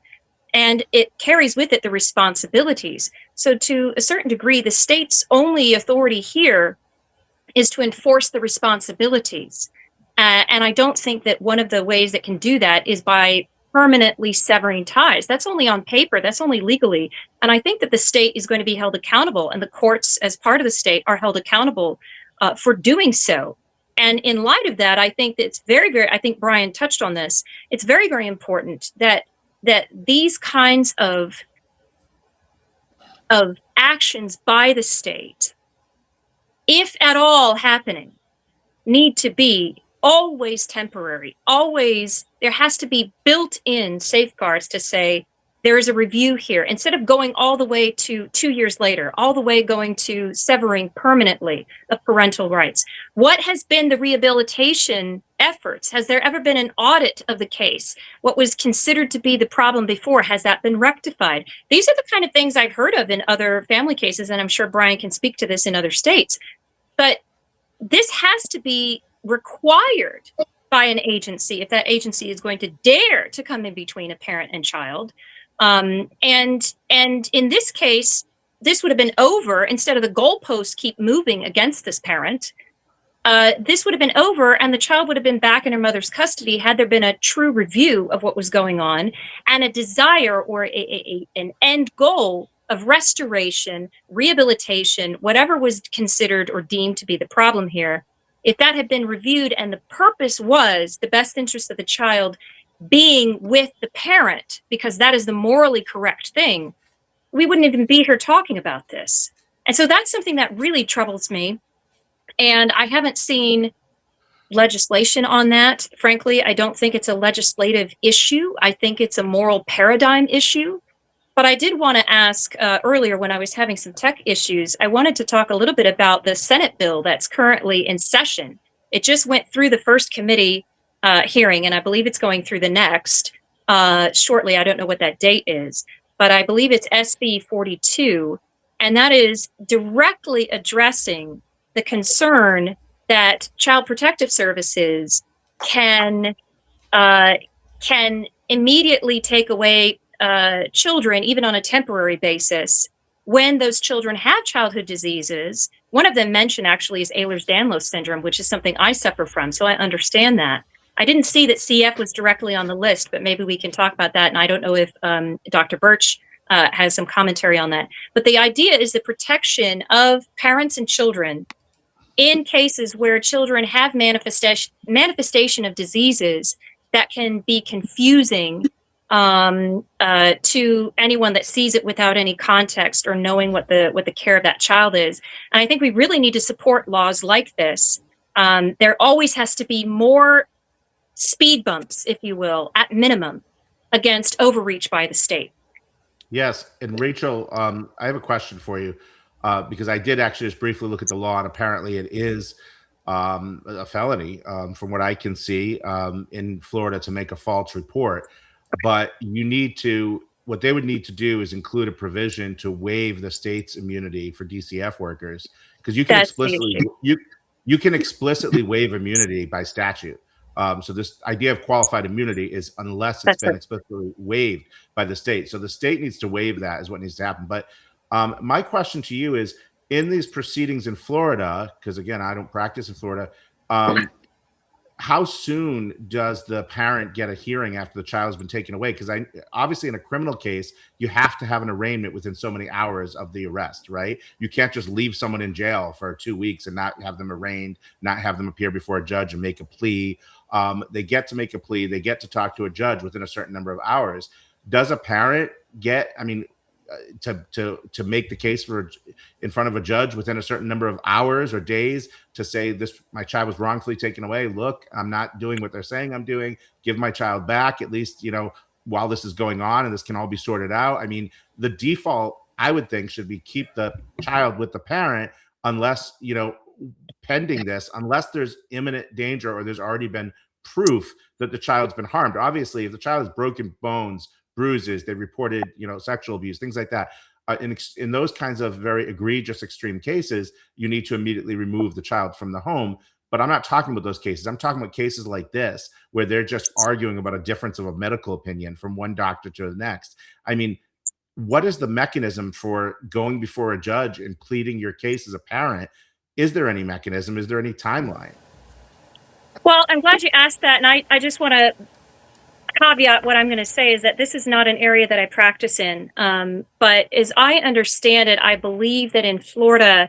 S: And it carries with it the responsibilities. So to a certain degree, the state's only authority here is to enforce the responsibilities. And I don't think that one of the ways that can do that is by permanently severing ties. That's only on paper, that's only legally. And I think that the state is going to be held accountable, and the courts, as part of the state, are held accountable for doing so. And in light of that, I think that it's very, very, I think Brian touched on this, it's very, very important that these kinds of actions by the state, if at all happening, need to be always temporary. Always, there has to be built-in safeguards to say there is a review here, instead of going all the way to 2 years later, all the way going to severing permanently of parental rights. What has been the rehabilitation efforts? Has there ever been an audit of the case? What was considered to be the problem before, has that been rectified? These are the kind of things I've heard of in other family cases, and I'm sure Brian can speak to this in other states. But this has to be required by an agency if that agency is going to dare to come in between a parent and child. And in this case, this would have been over. Instead of the goalposts keep moving against this parent, this would have been over, and the child would have been back in her mother's custody had there been a true review of what was going on and a desire or an end goal of restoration, rehabilitation, whatever was considered or deemed to be the problem here. If that had been reviewed and the purpose was the best interest of the child being with the parent, because that is the morally correct thing, we wouldn't even be here talking about this. And so that's something that really troubles me. And I haven't seen legislation on that. Frankly, I don't think it's a legislative issue. I think it's a moral paradigm issue. But I did want to ask earlier when I was having some tech issues, I wanted to talk a little bit about the Senate bill that's currently in session. It just went through the first committee hearing, and I believe it's going through the next shortly. I don't know what that date is, but I believe it's SB 42, and that is directly addressing the concern that Child Protective Services can immediately take away children, even on a temporary basis, when those children have childhood diseases. One of them mentioned actually is Ehlers-Danlos syndrome, which is something I suffer from, so I understand that. I didn't see that CF was directly on the list, but maybe we can talk about that, and I don't know if Dr. Birch has some commentary on that. But the idea is the protection of parents and children in cases where children have manifestation of diseases that can be confusing to anyone that sees it without any context or knowing what the care of that child is. And I think we really need to support laws like this. There always has to be more speed bumps, if you will, at minimum, against overreach by the state.
R: Yes, and Rachel, I have a question for you because I did actually just briefly look at the law, and apparently it is a felony, from what I can see, in Florida to make a false report. But what they would need to do is include a provision to waive the state's immunity for DCF workers, because you can explicitly waive immunity by statute. So this idea of qualified immunity is unless it's been explicitly waived by the state. So the state needs to waive that is what needs to happen. But my question to you is, in these proceedings in Florida, because again, I don't practice in Florida, how soon does the parent get a hearing after the child has been taken away? Because obviously in a criminal case, you have to have an arraignment within so many hours of the arrest, right? You can't just leave someone in jail for 2 weeks and not have them arraigned, not have them appear before a judge and make a plea. They get to make a plea. They get to talk to a judge within a certain number of hours. Does a parent get, to make the case in front of a judge within a certain number of hours or days to say my child was wrongfully taken away? Look, I'm not doing what they're saying I'm doing. Give my child back. At least, while this is going on and this can all be sorted out. I mean, the default, I would think, should be keep the child with the parent unless, pending this, unless there's imminent danger or there's already been proof that the child's been harmed. Obviously, if the child has broken bones, bruises, they reported, sexual abuse, things like that. In those kinds of very egregious, extreme cases, you need to immediately remove the child from the home. But I'm not talking about those cases. I'm talking about cases like this, where they're just arguing about a difference of a medical opinion from one doctor to the next. I mean, what is the mechanism for going before a judge and pleading your case as a parent? Is there any mechanism? Is there any timeline?
S: Well, I'm glad you asked that. And I just want to caveat what I'm going to say is that this is not an area that I practice in. But as I understand it, I believe that in Florida,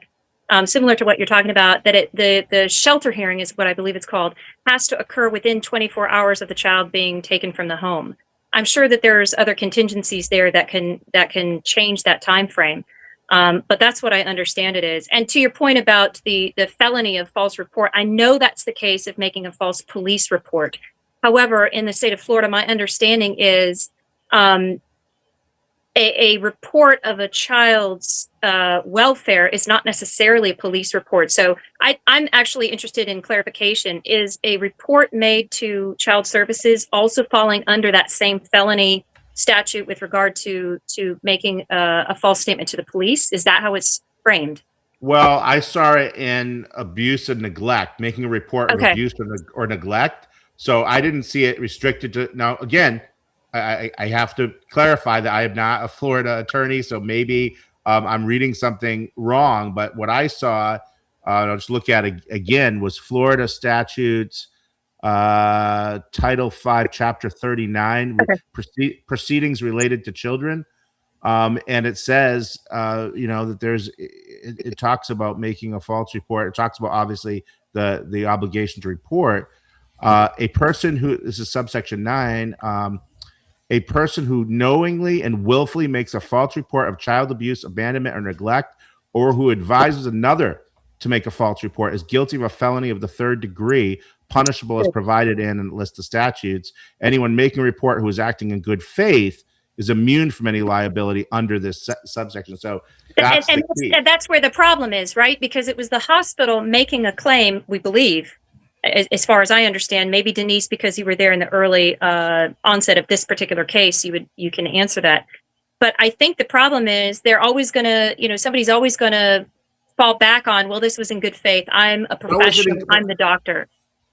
S: similar to what you're talking about, that the shelter hearing is what I believe it's called, has to occur within 24 hours of the child being taken from the home. I'm sure that there's other contingencies there that can change that time frame. But that's what I understand it is. And to your point about the felony of false report, I know that's the case of making a false police report. However, in the state of Florida, my understanding is a report of a child's welfare is not necessarily a police report. So I'm actually interested in clarification. Is a report made to Child Services also falling under that same felony statute with regard to making a false statement to the police? Is that how it's framed?
R: Well, I saw it in abuse and neglect, making a report of abuse or neglect. So I didn't see it restricted to. Now, again, I have to clarify that I am not a Florida attorney, so maybe I'm reading something wrong. But what I saw, I'll just look at it again, was Florida statutes, Title 5, Chapter 39, proceedings related to children. And it says, that it talks about making a false report. It talks about, obviously, the obligation to report. A person who, this is subsection 9, a person who knowingly and willfully makes a false report of child abuse, abandonment, or neglect, or who advises another to make a false report is guilty of a felony of the 3rd degree, punishable as provided in a list of statutes. Anyone making a report who is acting in good faith is immune from any liability under this subsection. So that's
S: that's where the problem is, right? Because it was the hospital making a claim, we believe, as far as I understand. Maybe Denise, because you were there in the early onset of this particular case, you can answer that. But I think the problem is they're always going to, somebody's always going to fall back on, well, this was in good faith. I'm a professional. I'm the doctor.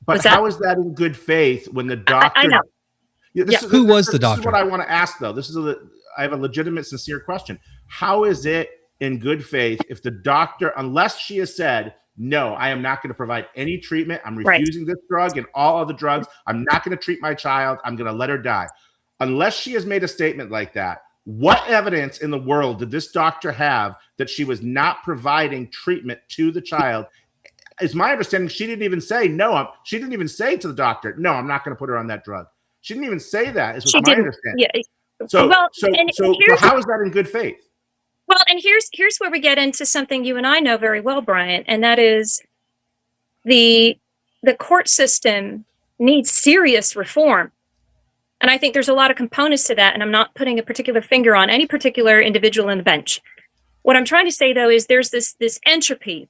R: But how is that in good faith when the doctor?
S: I know.
M: Who was the doctor?
R: This is what I want to ask, though. I have a legitimate, sincere question. How is it in good faith if the doctor, unless she has said, no, I am not going to provide any treatment. I'm refusing this drug and all other drugs. I'm not going to treat my child. I'm going to let her die. Unless she has made a statement like that, what evidence in the world did this doctor have that she was not providing treatment to the child? Is my understanding she didn't even say no. She didn't even say to the doctor, no, I'm not going to put her on that drug. She didn't even say that. Is my understanding.
S: Yeah.
R: So how is that in good faith?
S: Well, and here's where we get into something you and I know very well, Brian, and that is the court system needs serious reform. And I think there's a lot of components to that, and I'm not putting a particular finger on any particular individual on the bench. What I'm trying to say, though, is there's this entropy,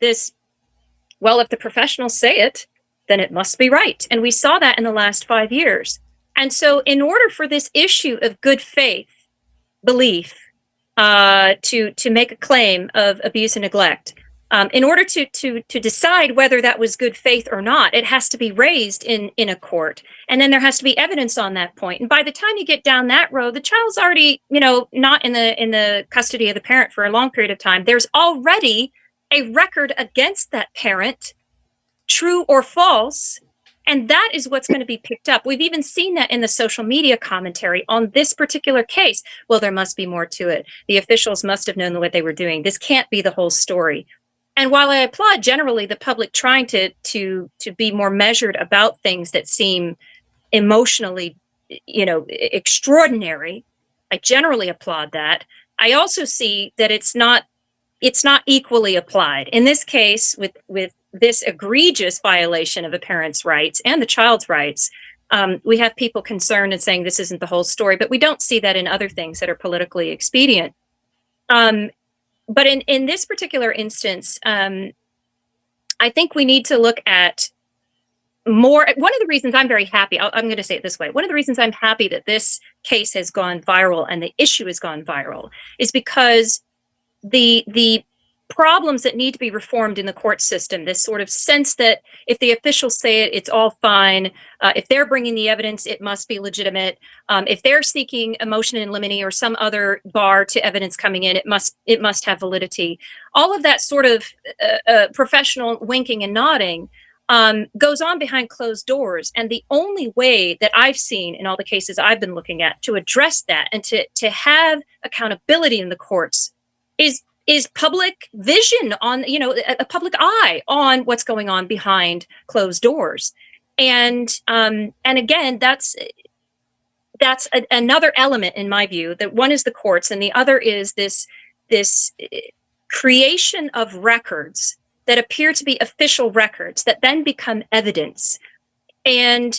S: well, if the professionals say it, then it must be right. And we saw that in the last 5 years. And so in order for this issue of good faith belief to make a claim of abuse and neglect, in order to decide whether that was good faith or not, it has to be raised in a court. And then there has to be evidence on that point. And by the time you get down that road, the child's already, not in the custody of the parent for a long period of time. There's already a record against that parent, true or false. And that is what's going to be picked up. We've even seen that in the social media commentary on this particular case. Well, there must be more to it. The officials must have known what they were doing. This can't be the whole story. And while I applaud generally the public trying to be more measured about things that seem emotionally, extraordinary, I generally applaud that. I also see that it's not equally applied. In this case, with this egregious violation of a parent's rights and the child's rights, We have people concerned and saying this isn't the whole story, but we don't see that in other things that are politically expedient. But in this particular instance, I think we need to look at more. One of the reasons I'm very happy, I'm going to say it this way. One of the reasons I'm happy that this case has gone viral and the issue has gone viral is because the problems that need to be reformed in the court system, this sort of sense that if the officials say it, it's all fine. If they're bringing the evidence, it must be legitimate. If they're seeking a motion in limine or some other bar to evidence coming in, it must have validity. All of that sort of professional winking and nodding goes on behind closed doors. And the only way that I've seen in all the cases I've been looking at to address that and to have accountability in the courts is public vision on, a public eye on what's going on behind closed doors. And again, that's another element in my view. That one is the courts, and the other is this creation of records that appear to be official records that then become evidence. And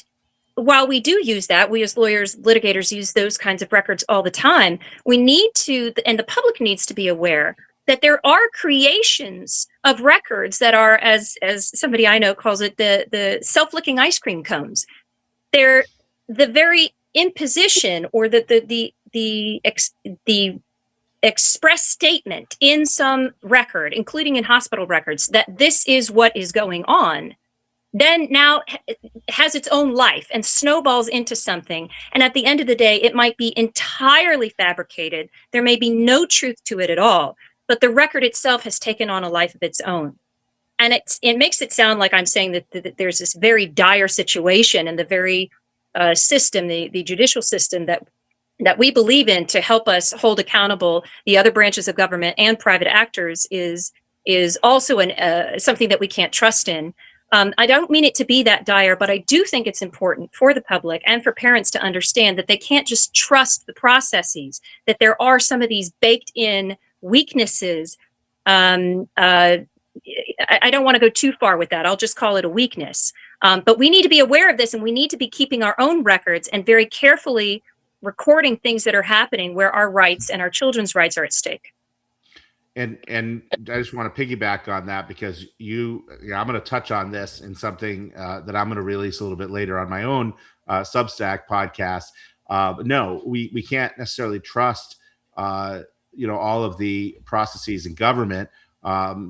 S: while we do use that, we as lawyers, litigators use those kinds of records all the time. We need to, and the public needs to be aware that there are creations of records that are, as somebody I know calls it, the self-licking ice cream cones. They're the very imposition or the express statement in some record, including in hospital records, that this is what is going on, then now has its own life and snowballs into something. And at the end of the day, it might be entirely fabricated. There may be no truth to it at all, but the record itself has taken on a life of its own. And it makes it sound like I'm saying that there's this very dire situation, and the very system, the judicial system that we believe in to help us hold accountable the other branches of government and private actors is also something that we can't trust in. I don't mean it to be that dire, but I do think it's important for the public and for parents to understand that they can't just trust the processes, that there are some of these baked in weaknesses. I don't want to go too far with that. I'll just call it a weakness. But we need to be aware of this, and we need to be keeping our own records and very carefully recording things that are happening where our rights and our children's rights are at stake.
R: And I just want to piggyback on that because I'm going to touch on this in something that I'm going to release a little bit later on my own Substack podcast. No, we can't necessarily trust all of the processes in government.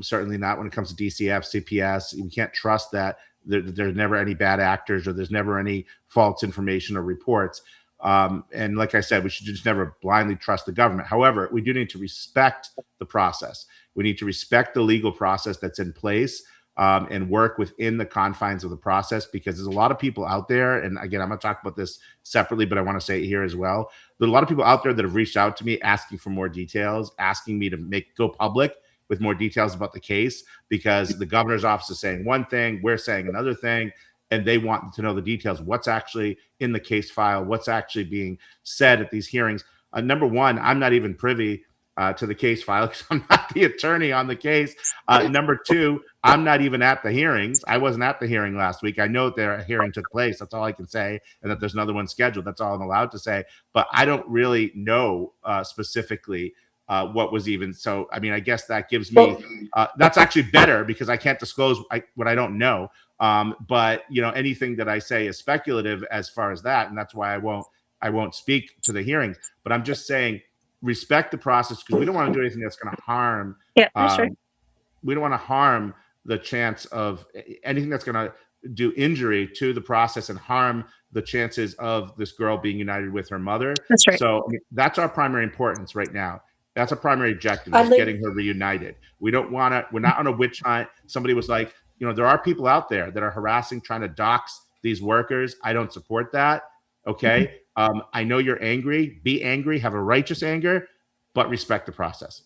R: Certainly not when it comes to DCF, CPS. We can't trust that there's never any bad actors or there's never any false information or reports. And like I said, we should just never blindly trust the government. However, we do need to respect the process. We need to respect the legal process that's in place and work within the confines of the process, because there's a lot of people out there. And again, I'm going to talk about this separately, but I want to say it here as well. There's a lot of people out there that have reached out to me asking for more details, asking me to go public with more details about the case, because the governor's office is saying one thing, we're saying another thing, and they want to know the details, what's actually in the case file, what's actually being said at these hearings. Number one, I'm not even privy to the case file because I'm not the attorney on the case. Number two, I'm not even at the hearings. I wasn't at the hearing last week. I know that a hearing took place. That's all I can say. And that there's another one scheduled. That's all I'm allowed to say. But I don't really know specifically what was even. So, I mean, I guess that gives me, that's actually better because I can't disclose what I don't know. But anything that I say is speculative as far as that. And that's why I won't speak to the hearing, but I'm just saying, respect the process, because we don't want to do anything that's going to harm.
S: Yeah, that's right.
R: We don't want to harm the chance of anything that's going to do injury to the process and harm the chances of this girl being united with her mother.
S: That's right.
R: So that's our primary importance right now. That's our primary objective, is getting her reunited. We don't want to, we're not on a witch hunt. Somebody was like, there are people out there that are harassing, trying to dox these workers. I don't support that. Okay. I know you're angry. Be angry, have a righteous anger, but respect the process.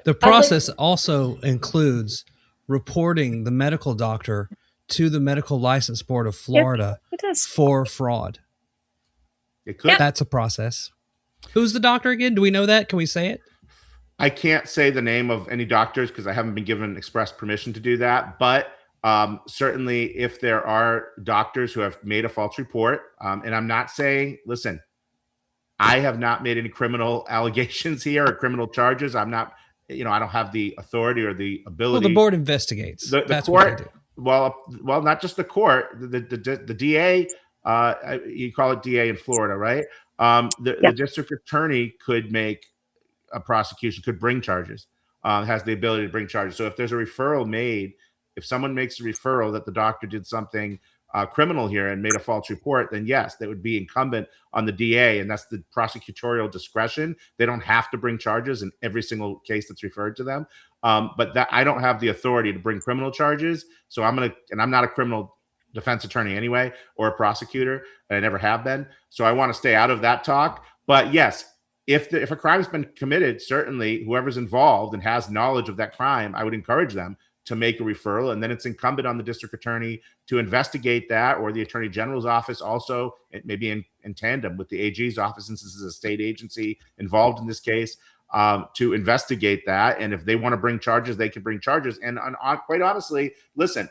M: The process also includes reporting the medical doctor to the Medical License Board of Florida for fraud.
R: It could.
M: That's a process. Who's the doctor again? Do we know that? Can we say it?
R: I can't say the name of any doctors because I haven't been given express permission to do that, but Certainly, if there are doctors who have made a false report, and I'm not saying, listen, I have not made any criminal allegations here or criminal charges. I'm not, I don't have the authority or the ability.
M: Well, the board investigates.
R: The
M: That's
R: court,
M: what they do.
R: well, not just the court, the DA, you call it DA in Florida, right? The district attorney could make a prosecution, could bring charges, has the ability to bring charges. So if there's a referral made, if someone makes a referral that the doctor did something criminal here and made a false report, then yes, that would be incumbent on the DA, and that's the prosecutorial discretion. They don't have to bring charges in every single case that's referred to them. But that I don't have the authority to bring criminal charges. So I'm not a criminal defense attorney anyway, or a prosecutor, and I never have been. So I want to stay out of that talk. But yes, if a crime has been committed, certainly whoever's involved and has knowledge of that crime, I would encourage them to make a referral, and then it's incumbent on the district attorney to investigate that, or the attorney general's office also, maybe in tandem with the AG's office, since this is a state agency involved in this case, to investigate that. And if they want to bring charges, they can bring charges. And quite honestly, listen,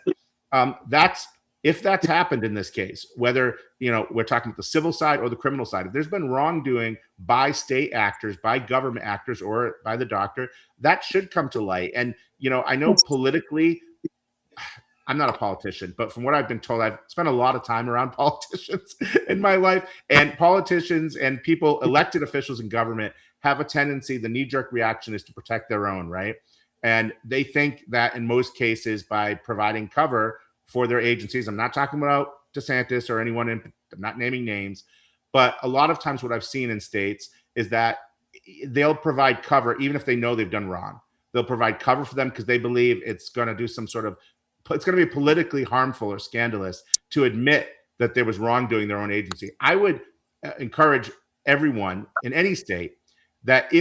R: if that's happened in this case, whether we're talking about the civil side or the criminal side, if there's been wrongdoing by state actors, by government actors, or by the doctor, that should come to light. And I know politically, I'm not a politician, but from what I've been told, I've spent a lot of time around politicians in my life, and politicians and people, elected officials in government, have a tendency, the knee-jerk reaction is to protect their own, right? And they think that in most cases, by providing cover for their agencies, I'm not talking about DeSantis or anyone, I'm not naming names, but a lot of times what I've seen in states is that they'll provide cover even if they know they've done wrong. They'll provide cover for them because they believe it's going to do it's going to be politically harmful or scandalous to admit that there was wrongdoing in their own agency. I would encourage everyone in any state that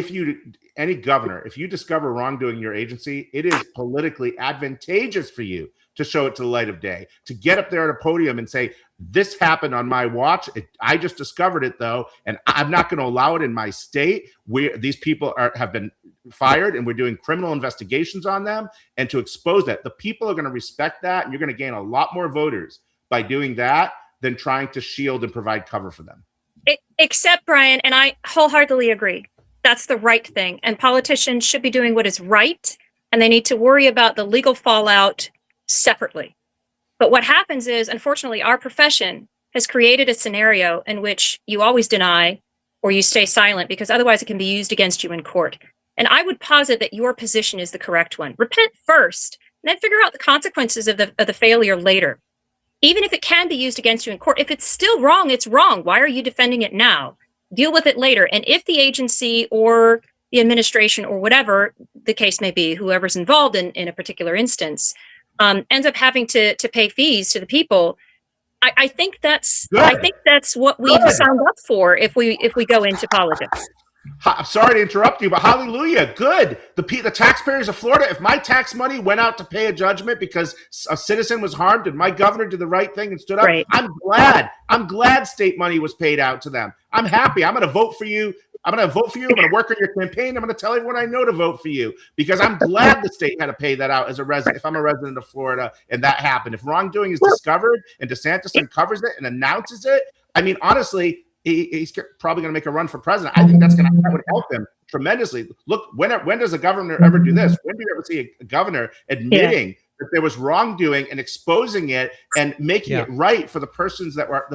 R: any governor, if you discover wrongdoing in your agency, it is politically advantageous for you to show it to the light of day, to get up there at a podium and say, this happened on my watch. I just discovered it though, and I'm not going to allow it in my state where these people have been fired and we're doing criminal investigations on them, and to expose that. The people are going to respect that, and you're going to gain a lot more voters by doing that than trying to shield and provide cover for them.
S: Except, Brian, and I wholeheartedly agree, that's the right thing. And politicians should be doing what is right, and they need to worry about the legal fallout separately. But what happens is, unfortunately, our profession has created a scenario in which you always deny or you stay silent, because otherwise it can be used against you in court. And I would posit that your position is the correct one. Repent first, and then figure out the consequences of the failure later. Even if it can be used against you in court, if it's still wrong, it's wrong. Why are you defending it now? Deal with it later. And if the agency or the administration or whatever the case may be, whoever's involved in a particular instance, ends up having to pay fees to the people, I think that's what we've signed up for if we go into politics.
R: I'm sorry to interrupt you, but hallelujah, good. The taxpayers of Florida, if my tax money went out to pay a judgment because a citizen was harmed and my governor did the right thing and stood up, right. I'm glad state money was paid out to them. I'm happy. I'm going to vote for you. I'm going to vote for you. I'm going to work on your campaign. I'm going to tell everyone I know to vote for you, because I'm glad the state had to pay that out as a resident. If I'm a resident of Florida and that happened, if wrongdoing is discovered and DeSantis uncovers it and announces it, I mean, honestly, he's probably going to make a run for president. I think that would help him tremendously. Look, when does a governor ever do this? When do you ever see a governor admitting that there was wrongdoing and exposing it and making it right for the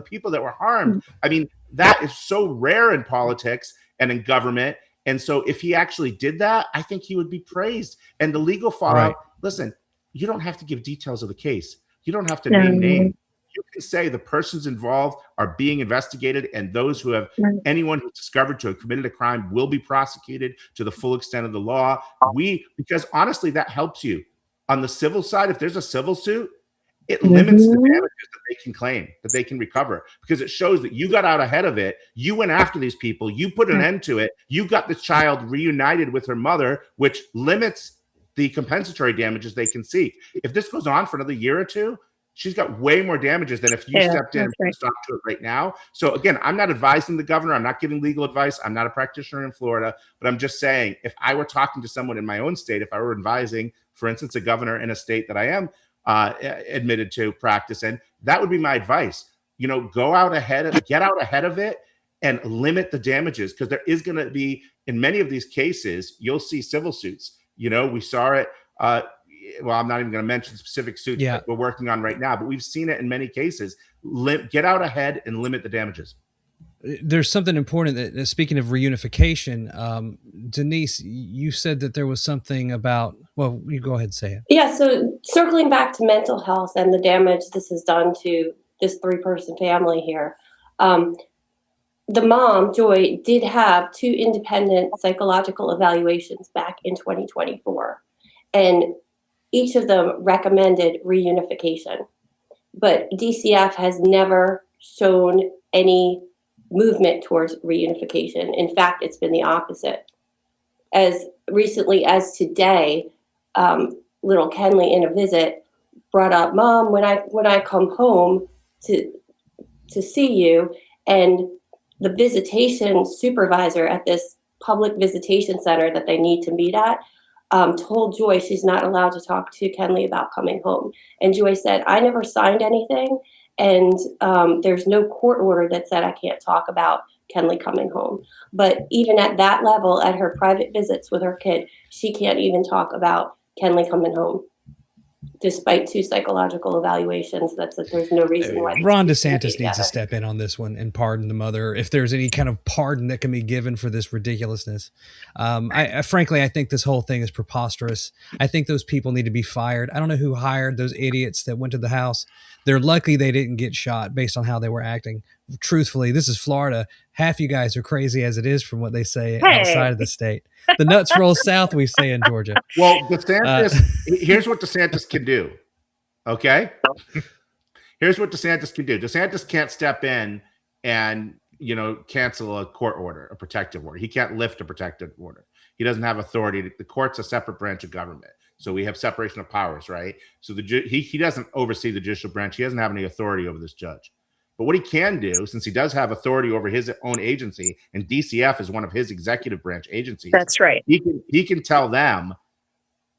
R: people that were harmed? I mean, that is so rare in politics and in government. And so if he actually did that, I think he would be praised. And the legal fallout, listen, you don't have to give details of the case. You don't have to name names. You can say the persons involved are being investigated, and those who have anyone who's discovered to have committed a crime will be prosecuted to the full extent of the law. Because honestly, that helps you. On the civil side, if there's a civil suit, it limits the damages that they can claim, that they can recover, because it shows that you got out ahead of it. You went after these people. You put an end to it. You got this child reunited with her mother, which limits the compensatory damages they can seek. If this goes on for another year or two, she's got way more damages than if you stepped in and put a stop to it right now. So again, I'm not advising the governor. I'm not giving legal advice. I'm not a practitioner in Florida, but I'm just saying, if I were talking to someone in my own state, if I were advising, for instance, a governor in a state that I am, admitted to practice in. That would be my advice. You know, get out ahead of it and limit the damages, because there is going to be, in many of these cases, you'll see civil suits. You know, we saw it. Well, I'm not even going to mention specific suits that we're working on right now, but we've seen it in many cases. Get out ahead and limit the damages.
M: There's something important that, speaking of reunification, Denise, you said that there was something about, well, you go ahead and say it.
N: Yeah, so circling back to mental health and the damage this has done to this 3-person family here. The mom, Joy, did have 2 independent psychological evaluations back in 2024. And each of them recommended reunification. But DCF has never shown any movement towards reunification. In fact, it's been the opposite. As recently as today, little Kenley in a visit brought up, Mom, when I come home to see you, and the visitation supervisor at this public visitation center that they need to meet at told Joy she's not allowed to talk to Kenley about coming home. And Joy said, I never signed anything, and there's no court order that said I can't talk about Kenley coming home. But even at that level, at her private visits with her kid, she can't even talk about Kenley coming home, despite 2 psychological evaluations. There's no reason why.
M: Ron DeSantis needs to step in on this one and pardon the mother, if there's any kind of pardon that can be given for this ridiculousness. Frankly, I think this whole thing is preposterous. I think those people need to be fired. I don't know who hired those idiots that went to the house. They're lucky they didn't get shot based on how they were acting. Truthfully, this is Florida. Half you guys are crazy as it is from what they say outside of the state. The nuts roll south, we say in Georgia.
R: Well, DeSantis, here's what DeSantis can do. Okay? Here's what DeSantis can do. DeSantis can't step in and, cancel a court order, a protective order. He can't lift a protective order. He doesn't have authority. The court's a separate branch of government. So we have separation of powers, right? So he doesn't oversee the judicial branch. He doesn't have any authority over this judge. But what he can do, since he does have authority over his own agency, and DCF is one of his executive branch agencies.
U: That's right.
R: He can tell them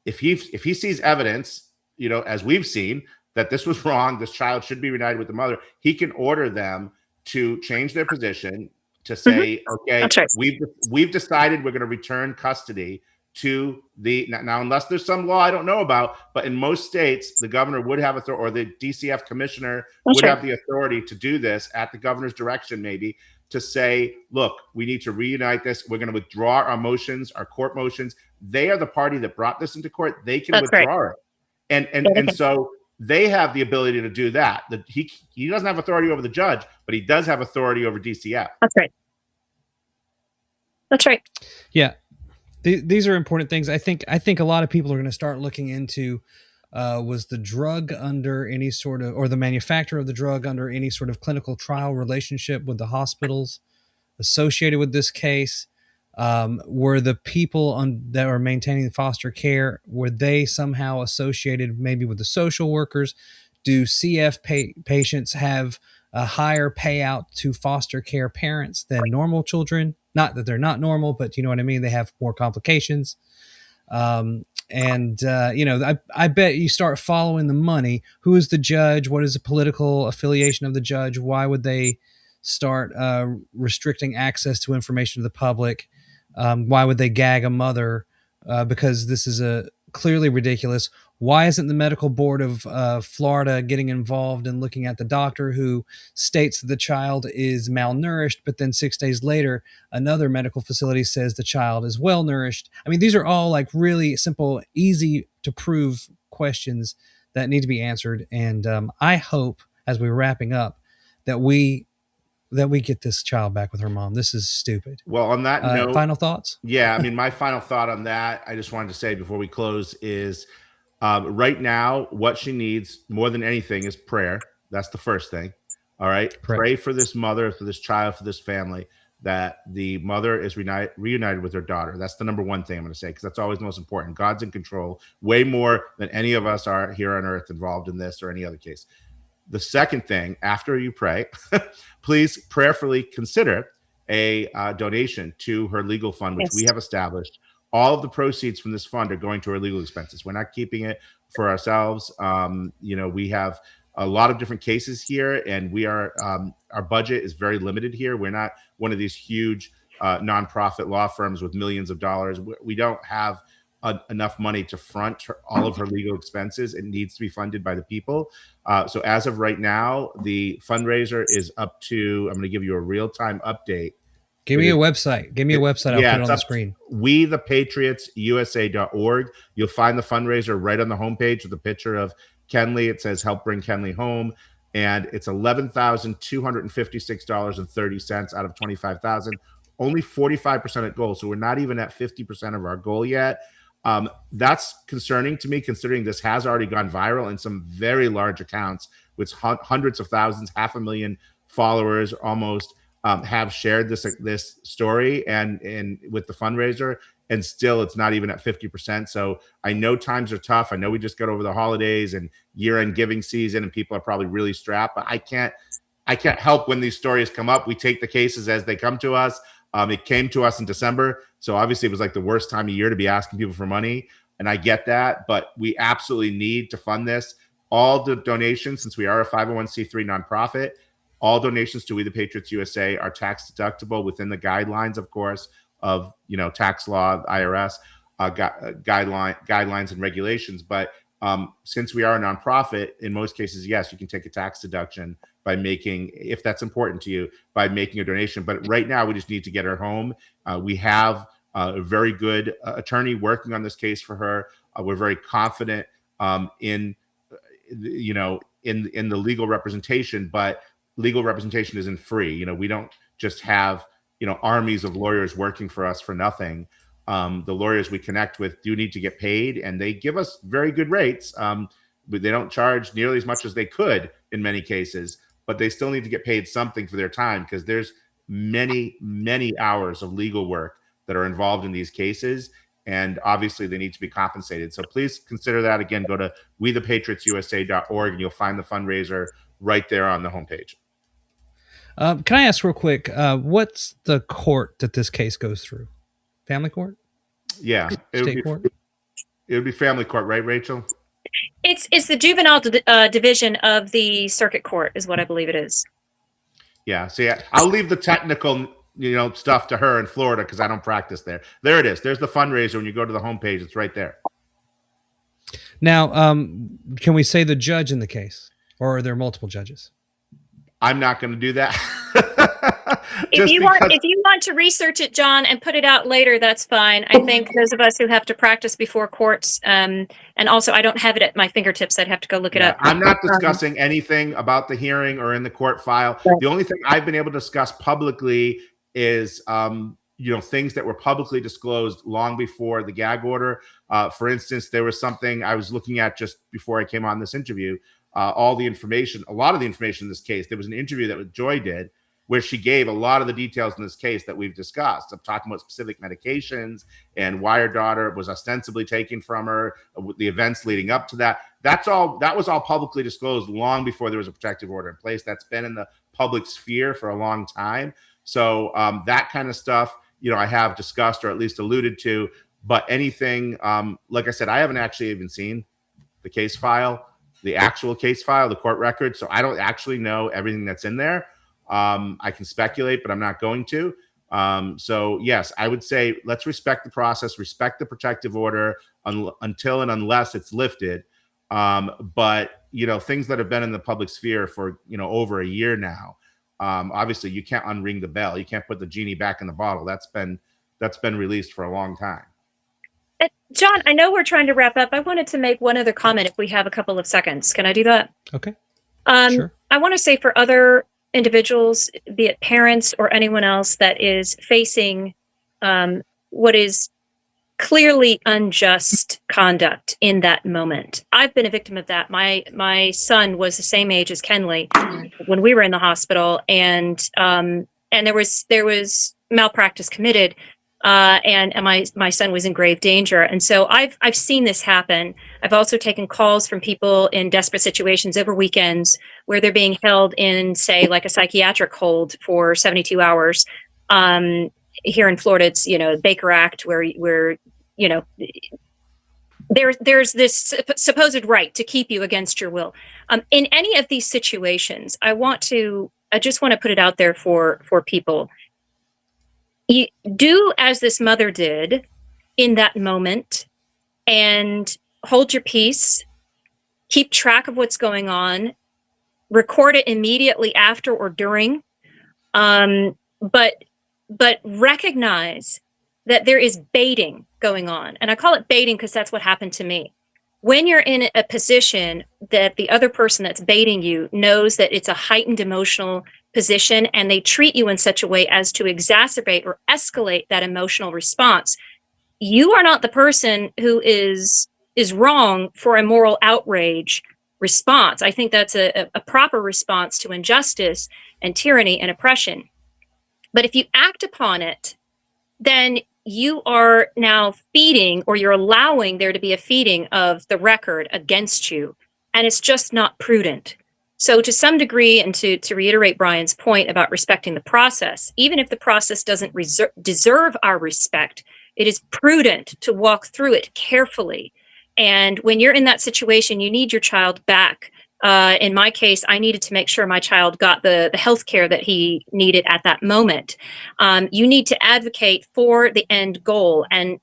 R: if he sees evidence, as we've seen, that this was wrong, this child should be reunited with the mother, he can order them to change their position to say, okay,
U: That's right.
R: we've decided we're going to return custody to now, unless there's some law I don't know about, but in most states, the governor would have authority, or the DCF commissioner would have the authority to do this at the governor's direction, maybe, to say, look, we need to reunite this. We're going to withdraw our motions, our court motions. They are the party that brought this into court. They can withdraw it. And so they have the ability to do that. He doesn't have authority over the judge, but he does have authority over DCF.
U: That's right. That's right.
M: Yeah. These are important things. I think a lot of people are going to start looking into, was the drug under any sort of, or the manufacturer of the drug under any sort of clinical trial relationship with the hospitals associated with this case? Were the people that are maintaining foster care, were they somehow associated maybe with the social workers? Do CF patients have a higher payout to foster care parents than normal children? Not that they're not normal, but you know what I mean? They have more complications. I bet you start following the money. Who is the judge? What is the political affiliation of the judge? Why would they start restricting access to information to the public? Why would they gag a mother? Because this is clearly ridiculous. Why isn't the medical board of Florida getting involved and looking at the doctor who states that the child is malnourished, but then 6 days later, another medical facility says the child is well nourished? I mean, these are all like really simple, easy to prove questions that need to be answered. And I hope, as we're wrapping up, that we get this child back with her mom. This is stupid.
R: Well, on that note,
M: final thoughts?
R: Yeah, I mean, my final thought on that, I just wanted to say before we close is, right now, what she needs more than anything is prayer. That's the first thing. All right. Pray for this mother, for this child, for this family, that the mother is reunited with her daughter. That's the number one thing I'm going to say, because that's always the most important. God's in control way more than any of us are here on earth involved in this or any other case. The second thing, after you pray, please prayerfully consider a donation to her legal fund, which we have established. all of the proceeds from this fund are going to our legal expenses. We're not keeping it for ourselves. We have a lot of different cases here, and we are our budget is very limited here. We're not one of these huge nonprofit law firms with millions of dollars. We don't have enough money to front all of her legal expenses. It needs to be funded by the people. So as of right now, the fundraiser is up to, I'm going to give you a real-time update.
M: Give me a website. Give me a website. I'll put it on the screen.
R: WeThePatriotsUSA.org. You'll find the fundraiser right on the homepage with a picture of Kenley. It says help bring Kenley home. And it's $11,256.30 out of $25,000. Only 45% at goal. So we're not even at 50% of our goal yet. That's concerning to me, considering this has already gone viral in some very large accounts with hundreds of thousands, 500,000 followers almost have shared this story and with the fundraiser, and still it's not even at 50%. So I know times are tough. I know we just got over the holidays and year-end giving season, and people are probably really strapped. But I can't help when these stories come up. We take the cases as they come to us. It came to us in December, so obviously it was like the worst time of year to be asking people for money, and I get that, but we absolutely need to fund this. All the donations, since we are a 501c3 nonprofit, all donations to We the Patriots USA are tax deductible within the guidelines, of course, of tax law, IRS guidelines and regulations. But since we are a nonprofit, in most cases, yes, you can take a tax deduction by making, if that's important to you, by making a donation. But right now, we just need to get her home. We have a very good attorney working on this case for her. We're very confident in the legal representation, but legal representation isn't free. We don't just have armies of lawyers working for us for nothing. The lawyers we connect with do need to get paid, and they give us very good rates. But they don't charge nearly as much as they could in many cases, but they still need to get paid something for their time, because there's many, many hours of legal work that are involved in these cases, and obviously they need to be compensated. So please consider that. Again, go to WeThePatriotsUSA.org, and you'll find the fundraiser right there on the homepage.
M: Can I ask real quick, what's the court that this case goes through? Family court?
R: Yeah.
M: State court?
R: It would be family court, right, Rachel?
S: It's the juvenile division of the circuit court is what I believe it is.
R: Yeah. So yeah, I'll leave the technical stuff to her in Florida because I don't practice there. There it is. There's the fundraiser. When you go to the homepage, it's right there.
M: Now, can we say the judge in the case, or are there multiple judges?
R: I'm not going to do that.
S: If you want to research it, John, and put it out later, that's fine. I think those of us who have to practice before courts, and also I don't have it at my fingertips. I'd have to go look it up.
R: I'm not discussing anything about the hearing or in the court file. The only thing I've been able to discuss publicly is things that were publicly disclosed long before the gag order. For instance, there was something I was looking at just before I came on this interview. A lot of the information in this case. There was an interview that Joy did where she gave a lot of the details in this case that we've discussed. I'm talking about specific medications and why her daughter was ostensibly taken from her, the events leading up to that. That was all publicly disclosed long before there was a protective order in place. That's been in the public sphere for a long time. So that kind of stuff, I have discussed or at least alluded to. But anything, like I said, I haven't actually even seen the case file, the actual case file, the court record. So I don't actually know everything that's in there. I can speculate, but I'm not going to. So yes, I would say let's respect the process, respect the protective order until and unless it's lifted. But things that have been in the public sphere for over a year now, obviously you can't unring the bell. You can't put the genie back in the bottle. That's been released for a long time.
S: John, I know we're trying to wrap up. I wanted to make one other comment if we have a couple of seconds. Can I do that?
M: Okay.
S: Sure. I want to say for other individuals, be it parents or anyone else that is facing what is clearly unjust conduct in that moment. I've been a victim of that. My son was the same age as Kenley when we were in the hospital, and there was malpractice committed. And my son was in grave danger. And so I've seen this happen. I've also taken calls from people in desperate situations over weekends where they're being held in, say, like a psychiatric hold for 72 hours. Here in Florida, it's, Baker Act, where there's this supposed right to keep you against your will. In any of these situations, I just want to put it out there for people. You do as this mother did in that moment and hold your peace, keep track of what's going on, record it immediately after or during, but recognize that there is baiting going on. And I call it baiting because that's what happened to me. When you're in a position that the other person that's baiting you knows that it's a heightened emotional position and they treat you in such a way as to exacerbate or escalate that emotional response, you are not the person who is wrong for a moral outrage response. I think that's a proper response to injustice and tyranny and oppression. But if you act upon it, then you are now feeding, or you're allowing there to be a feeding of the record against you. And it's just not prudent. So to some degree, and to reiterate Brian's point about respecting the process, even if the process doesn't deserve our respect, it is prudent to walk through it carefully. And when you're in that situation, you need your child back. In my case, I needed to make sure my child got the health care that he needed at that moment. You need to advocate for the end goal. And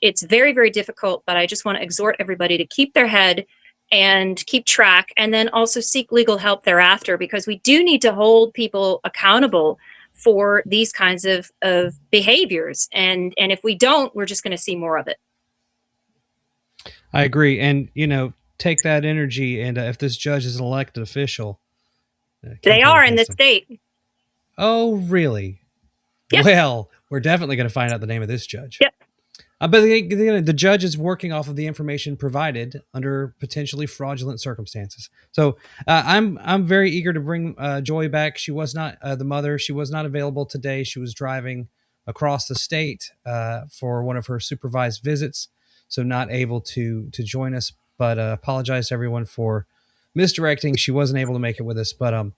S: it's very, very difficult, but I just want to exhort everybody to keep their head and keep track, and then also seek legal help thereafter, because we do need to hold people accountable for these kinds of behaviors. And if we don't, we're just going to see more of it.
M: I agree. And, take that energy, and if this judge is an elected official.
S: They are in this state.
M: Oh, really?
S: Yep.
M: Well, we're definitely going to find out the name of this judge.
S: Yep.
M: But the judge is working off of the information provided under potentially fraudulent circumstances. So I'm very eager to bring Joy back. She was not the mother. She was not available today. She was driving across the state for one of her supervised visits, so not able to join us. But apologize to everyone for misdirecting. She wasn't able to make it with us. But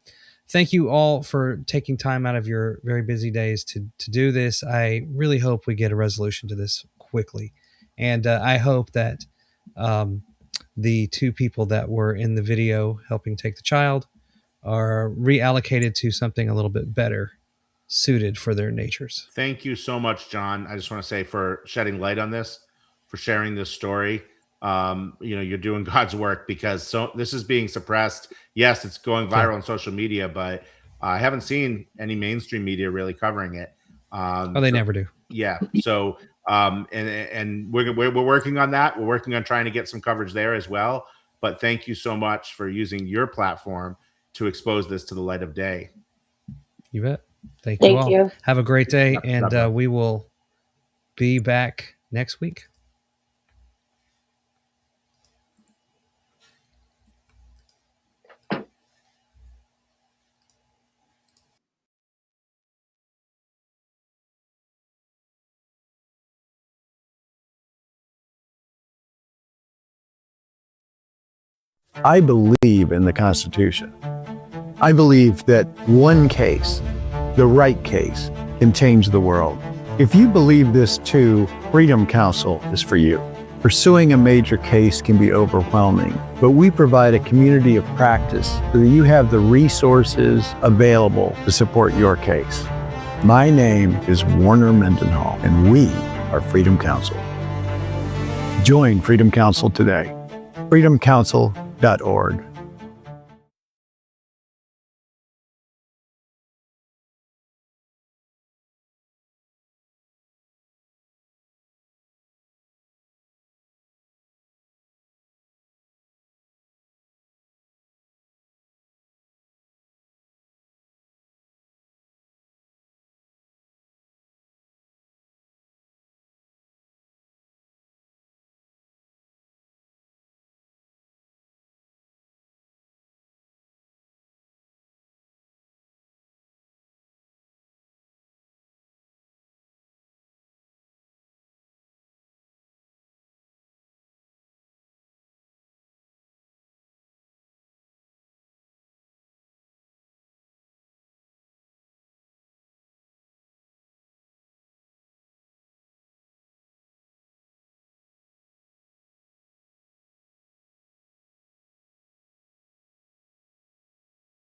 M: thank you all for taking time out of your very busy days to do this. I really hope we get a resolution to this quickly. And I hope that the two people that were in the video helping take the child are reallocated to something a little bit better suited for their natures.
R: Thank you so much, John. I just want to say, for shedding light on this, for sharing this story. You're doing God's work, because this is being suppressed. Yes, it's going viral on social media, but I haven't seen any mainstream media really covering it.
M: They never do.
R: Yeah. So, and we're working on that. We're working on trying to get some coverage there as well. But thank you so much for using your platform to expose this to the light of day.
M: You bet. Thank you all. Have a great day, and we will be back next week.
I: I believe in the Constitution. I believe that one case, the right case, can change the world. If you believe this too, Freedom Counsel is for you. Pursuing a major case can be overwhelming, but we provide a community of practice so that you have the resources available to support your case. My name is Warner Mendenhall, and we are Freedom Counsel. Join Freedom Counsel today. freedomcounsel.org.